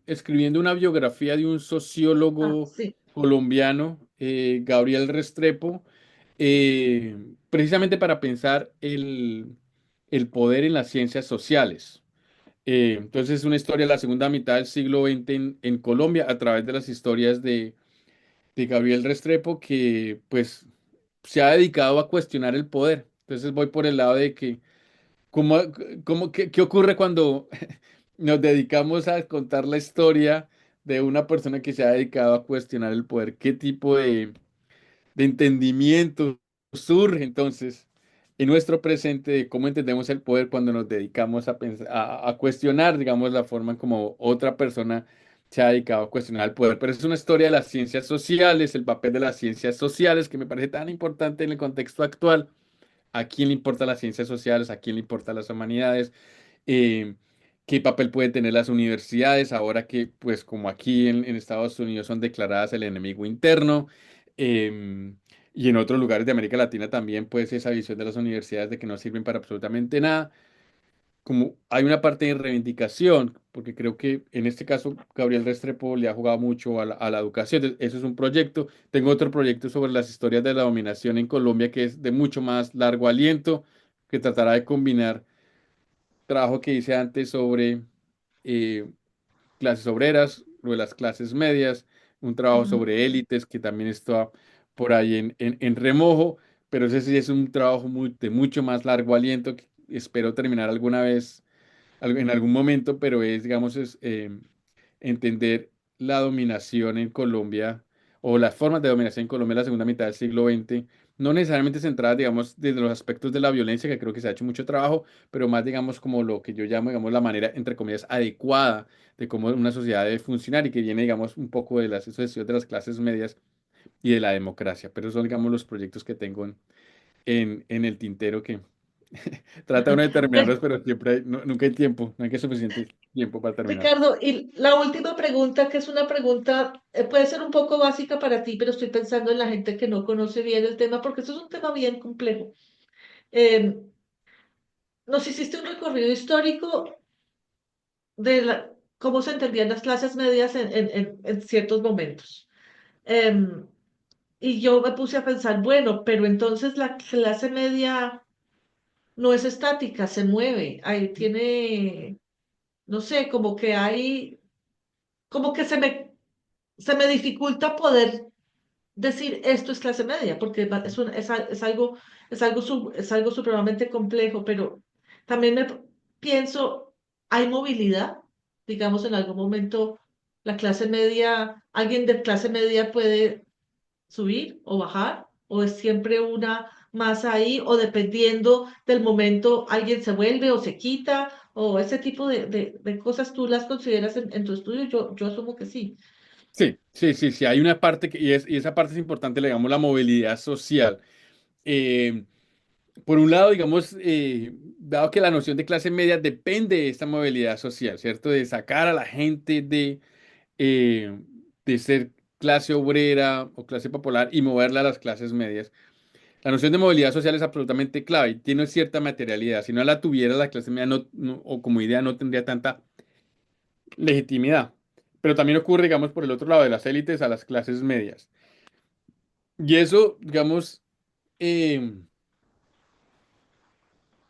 escribiendo una biografía de un Ah, sociólogo sí. colombiano, Gabriel Restrepo, precisamente para pensar el poder en las ciencias sociales. Entonces es una historia de la segunda mitad del siglo XX en Colombia a través de las historias de Gabriel Restrepo que pues se ha dedicado a cuestionar el poder. Entonces voy por el lado de que ¿cómo, qué ocurre cuando nos dedicamos a contar la historia de una persona que se ha dedicado a cuestionar el poder? ¿Qué tipo de entendimiento surge entonces en nuestro presente de cómo entendemos el poder cuando nos dedicamos a pensar, a cuestionar, digamos, la forma en como otra persona se ha dedicado a cuestionar el poder? Pero es una historia de las ciencias sociales, el papel de las ciencias sociales, que me parece tan importante en el contexto actual. ¿A quién le importan las ciencias sociales? ¿A quién le importan las humanidades? eh, ¿Qué papel pueden tener las universidades ahora que, pues, como aquí en Estados Unidos son declaradas el enemigo interno? em, y en otros lugares de América Latina también, pues, esa visión de las universidades de que no sirven para absolutamente nada. Como hay una parte de reivindicación, porque creo que en este caso Gabriel Restrepo le ha jugado mucho a la educación. Eso es un proyecto. Tengo otro proyecto sobre las historias de la dominación en Colombia que es de mucho más largo aliento, que tratará de combinar trabajo que hice antes sobre eh, clases obreras, lo de las clases medias, un trabajo Ujú. sobre élites que también está por ahí en remojo, pero ese sí es un trabajo de mucho más largo aliento que espero terminar alguna vez en algún momento, pero es, digamos, entender la dominación en Colombia o las formas de dominación en Colombia en la segunda mitad del siglo XX, no necesariamente centradas, digamos, desde los aspectos de la violencia, que creo que se ha hecho mucho trabajo, pero más, digamos, como lo que yo llamo, digamos, la manera, entre comillas, adecuada de cómo una sociedad debe funcionar y que viene, digamos, un poco de las sucesión de las clases medias y de la democracia. Pero son, digamos, los proyectos que tengo en el tintero que trata uno de terminarlos, Ve, pero siempre nunca hay tiempo, no hay que suficiente tiempo para terminar. Ricardo, y la última pregunta, que es una pregunta, puede ser un poco básica para ti, pero estoy pensando en la gente que no conoce bien el tema, porque eso es un tema bien complejo. Eh, Nos hiciste un recorrido histórico de cómo se entendían las clases medias en ciertos momentos. Em, y yo me puse a pensar, bueno, pero entonces la clase media no es estática, se mueve, ahí tiene, no sé, como que se me dificulta poder decir esto es clase media, porque es algo supremamente complejo, pero también pienso, hay movilidad, digamos, en algún momento la clase media, alguien de clase media puede subir o bajar, o es siempre una masa ahí, o dependiendo del momento, alguien se vuelve o se quita, o ese tipo de cosas tú las consideras en tu estudio, yo asumo que sí. Sí, sí, sí, sí, hay una parte y esa parte es importante, le digamos, la movilidad social. Eh, por un lado, digamos, dado que la noción de clase media depende de esta movilidad social, ¿cierto? De sacar a la gente de ser clase obrera o clase popular y moverla a las clases medias. La noción de movilidad social es absolutamente clave y tiene cierta materialidad. Si no la tuviera, la clase media o como idea no tendría tanta legitimidad. Pero también ocurre, digamos, por el otro lado de las élites a las clases medias. Y eso, eh,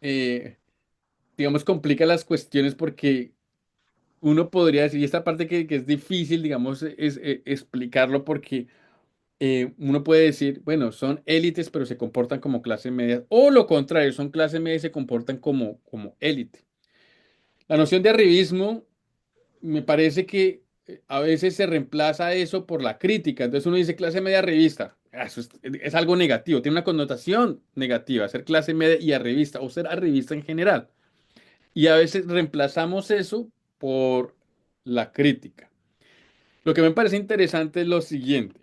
eh, digamos, complica las cuestiones porque uno podría decir, y esta parte que es difícil, digamos, es explicarlo porque uno puede decir, bueno, son élites, pero se comportan como clase media, o lo contrario, son clase media y se comportan como élite. La noción de arribismo me parece que a veces se reemplaza eso por la crítica. Entonces uno dice clase media revista. Eso es algo negativo, tiene una connotación negativa, ser clase media y arribista o ser arribista en general. Y a veces reemplazamos eso por la crítica. Lo que me parece interesante es lo siguiente.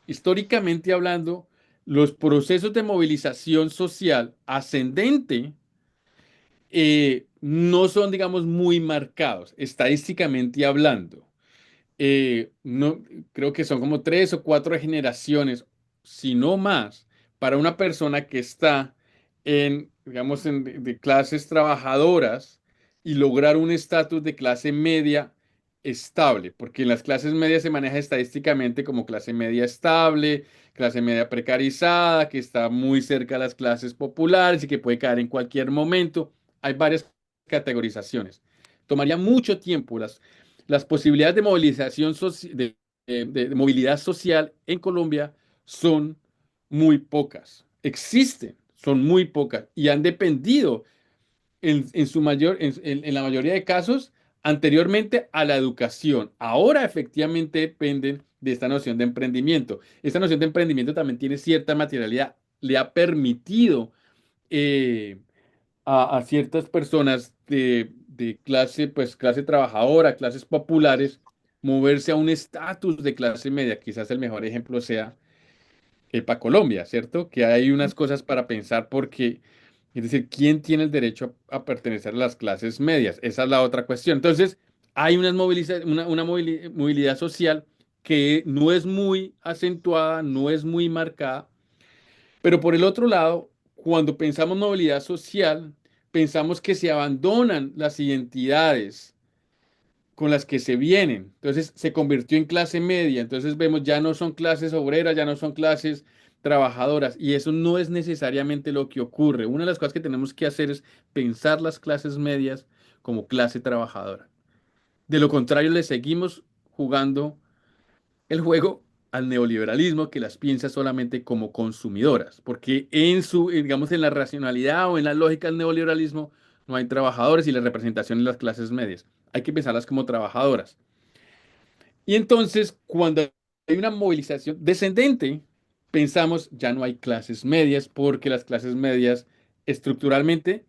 Históricamente hablando, los procesos de movilización social ascendente no son, digamos, muy marcados, estadísticamente hablando. No, creo que son como 3 o 4 generaciones, si no más, para una persona que está en, digamos, de clases trabajadoras y lograr un estatus de clase media estable, porque en las clases medias se maneja estadísticamente como clase media estable, clase media precarizada, que está muy cerca de las clases populares y que puede caer en cualquier momento. Hay varias categorizaciones. Tomaría mucho tiempo las posibilidades de movilización de movilidad social en Colombia son muy pocas. Existen, son muy pocas y han dependido en la mayoría de casos anteriormente a la educación. Ahora efectivamente dependen de esta noción de emprendimiento. Esta noción de emprendimiento también tiene cierta materialidad, le ha permitido eh, a ciertas personas de clase, pues clase trabajadora, clases populares, moverse a un estatus de clase media. Quizás el mejor ejemplo sea para Colombia, ¿cierto? Que hay unas cosas para pensar porque, es decir, ¿quién tiene el derecho a pertenecer a las clases medias? Esa es la otra cuestión. Entonces, hay una movilidad social que no es muy acentuada, no es muy marcada, pero por el otro lado, cuando pensamos movilidad social, pensamos que se abandonan las identidades con las que se vienen. Entonces se convirtió en clase media. Entonces vemos, ya no son clases obreras, ya no son clases trabajadoras. Y eso no es necesariamente lo que ocurre. Una de las cosas que tenemos que hacer es pensar las clases medias como clase trabajadora. De lo contrario, le seguimos jugando el juego al neoliberalismo que las piensa solamente como consumidoras, porque digamos, en la racionalidad o en la lógica del neoliberalismo no hay trabajadores y la representación de las clases medias. Hay que pensarlas como trabajadoras. Y entonces, cuando hay una movilización descendente, pensamos ya no hay clases medias porque las clases medias estructuralmente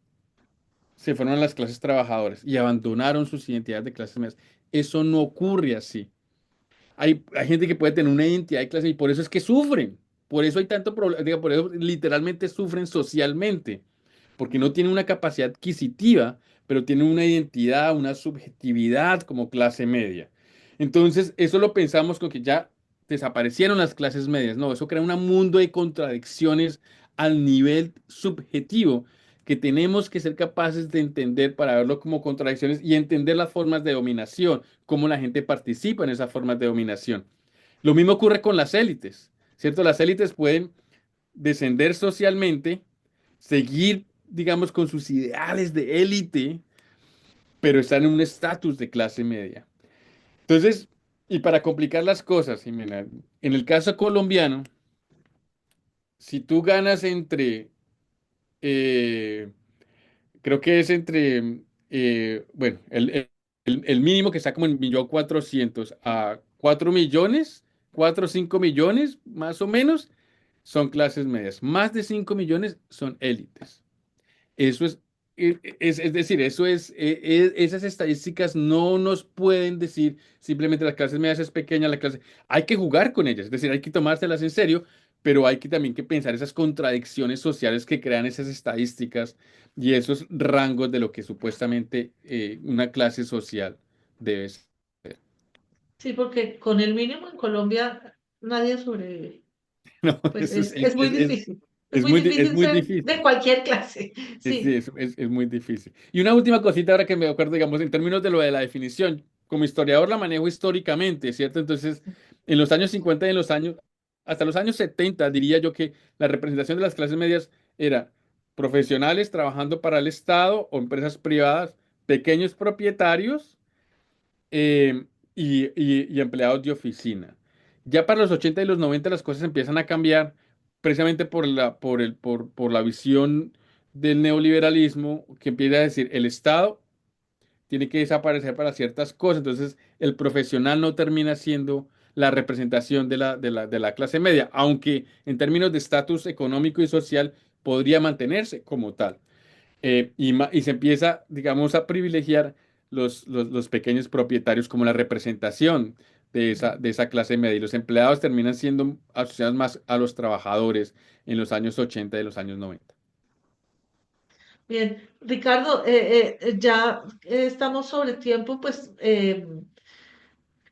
se fueron a las clases trabajadoras y abandonaron sus identidades de clases medias. Eso no ocurre así. Hay gente que puede tener una identidad de clase y por eso es que sufren. Por eso hay tanto problema, por eso literalmente sufren socialmente, porque no tienen una capacidad adquisitiva, pero tienen una identidad, una subjetividad como clase media. Entonces, eso lo pensamos con que ya desaparecieron las clases medias. No, eso crea un mundo de contradicciones al nivel subjetivo que tenemos que ser capaces de entender para verlo como contradicciones y entender las formas de dominación, cómo la gente participa en esas formas de dominación. Lo mismo ocurre con las élites, ¿cierto? Las élites pueden descender socialmente, seguir, digamos, con sus ideales de élite, pero están en un estatus de clase media. Entonces, y para complicar las cosas, Jimena, en el caso colombiano, si tú ganas eh, creo que es bueno, el mínimo que está como en 1.400.000 a 4 millones, 4 o 5 millones, más o menos, son clases medias. Más de 5 millones son élites. Eso es decir, esas estadísticas no nos pueden decir simplemente las clases medias es pequeña, la clase. Hay que jugar con ellas, es decir, hay que tomárselas en serio, pero hay que también que pensar esas contradicciones sociales que crean esas estadísticas y esos rangos de lo que supuestamente una clase social debe ser. Sí, porque con el mínimo en Colombia nadie sobrevive. No, Pues eso es muy difícil. Es muy es difícil muy ser de difícil. cualquier clase. Sí, Sí. es muy difícil. Y una última cosita ahora que me acuerdo, digamos, en términos de lo de la definición. Como historiador la manejo históricamente, ¿cierto? Entonces, en los años 50 y hasta los años 70, diría yo que la representación de las clases medias era profesionales trabajando para el Estado o empresas privadas, pequeños propietarios eh, y empleados de oficina. Ya para los 80 y los 90 las cosas empiezan a cambiar precisamente por la visión del neoliberalismo que empieza a decir el Estado tiene que desaparecer para ciertas cosas. Entonces, el profesional no termina siendo la representación de la clase media, aunque en términos de estatus económico y social podría mantenerse como tal. Y se empieza, digamos, a privilegiar los pequeños propietarios como la representación de esa clase media. Y los empleados terminan siendo asociados más a los trabajadores en los años 80 y los años 90. Bien, Ricardo, ya estamos sobre tiempo, pues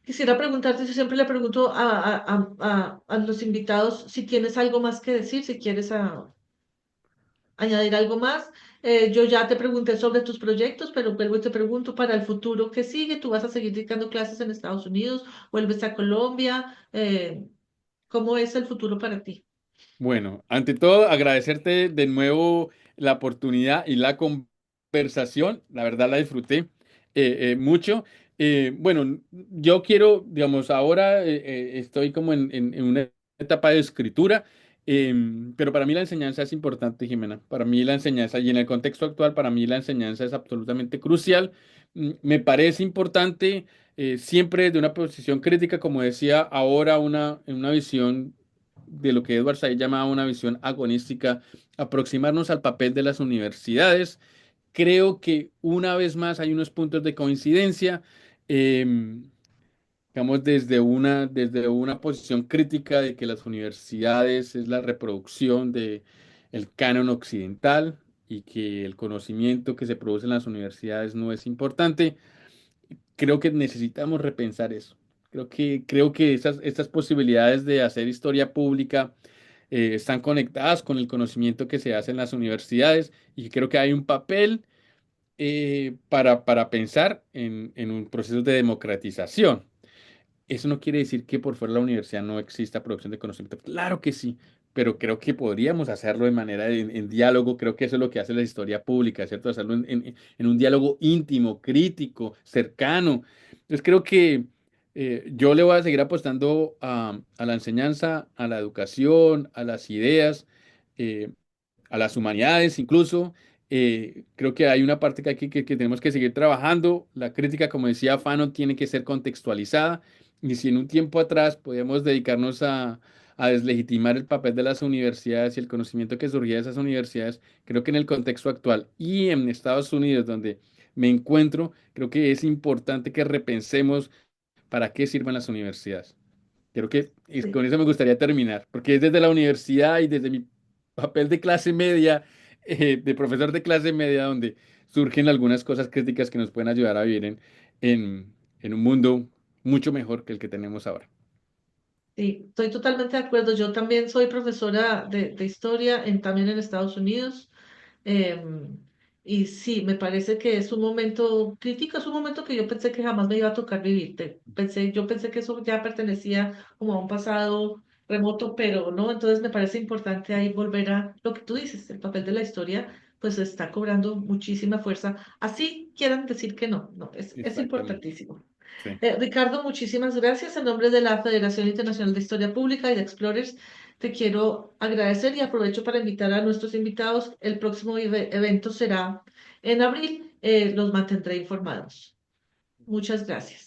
quisiera preguntarte, yo siempre le pregunto a los invitados si tienes algo más que decir, si quieres añadir algo más. Yo ya te pregunté sobre tus proyectos, pero vuelvo y te pregunto para el futuro, ¿qué sigue? ¿Tú vas a seguir dictando clases en Estados Unidos? ¿Vuelves a Colombia? ¿Cómo es el futuro para ti? Bueno, ante todo, agradecerte de nuevo la oportunidad y la conversación. La verdad la disfruté mucho. Bueno, yo quiero, digamos, ahora estoy como en una etapa de escritura, pero para mí la enseñanza es importante, Jimena. Para mí la enseñanza, y en el contexto actual, para mí la enseñanza es absolutamente crucial. Me parece importante, siempre de una posición crítica, como decía ahora, en una visión de lo que Edward Said llamaba una visión agonística, aproximarnos al papel de las universidades. Creo que una vez más hay unos puntos de coincidencia, eh, digamos, desde una posición crítica de que las universidades es la reproducción de el canon occidental y que el conocimiento que se produce en las universidades no es importante. Creo que necesitamos repensar eso. Creo que estas posibilidades de hacer historia pública están conectadas con el conocimiento que se hace en las universidades y creo que hay un papel para pensar en un proceso de democratización. Eso no quiere decir que por fuera de la universidad no exista producción de conocimiento. Claro que sí, pero creo que podríamos hacerlo de manera en diálogo. Creo que eso es lo que hace la historia pública, ¿cierto? Hacerlo en un diálogo íntimo, crítico, cercano. Entonces creo que yo le voy a seguir apostando a la enseñanza, a la educación, a las ideas, eh, a las humanidades incluso. Creo que hay una parte que tenemos que seguir trabajando. La crítica, como decía Fanon, tiene que ser contextualizada. Y si en un tiempo atrás podíamos dedicarnos a deslegitimar el papel de las universidades y el conocimiento que surgía de esas universidades, creo que en el contexto actual y en Estados Unidos, donde me encuentro, creo que es importante que repensemos para qué sirven las universidades. Creo que Sí. con eso me gustaría terminar, porque es desde la universidad y desde mi papel de clase media, de profesor de clase media, donde surgen algunas cosas críticas que nos pueden ayudar a vivir en un mundo mucho mejor que el que tenemos ahora. Sí, estoy totalmente de acuerdo. Yo también soy profesora de historia también en Estados Unidos. Em, y sí, me parece que es un momento crítico, es un momento que yo pensé que jamás me iba a tocar vivir. Yo pensé que eso ya pertenecía como a un pasado remoto, pero no. Entonces me parece importante ahí volver a lo que tú dices, el papel de la historia pues está cobrando muchísima fuerza. Así quieran decir que no, no, es Exactamente. importantísimo. Sí. Ricardo, muchísimas gracias. En nombre de la Federación Internacional de Historia Pública y de Explorers, te quiero agradecer y aprovecho para invitar a nuestros invitados. El próximo evento será en abril. Los mantendré informados. Muchas gracias.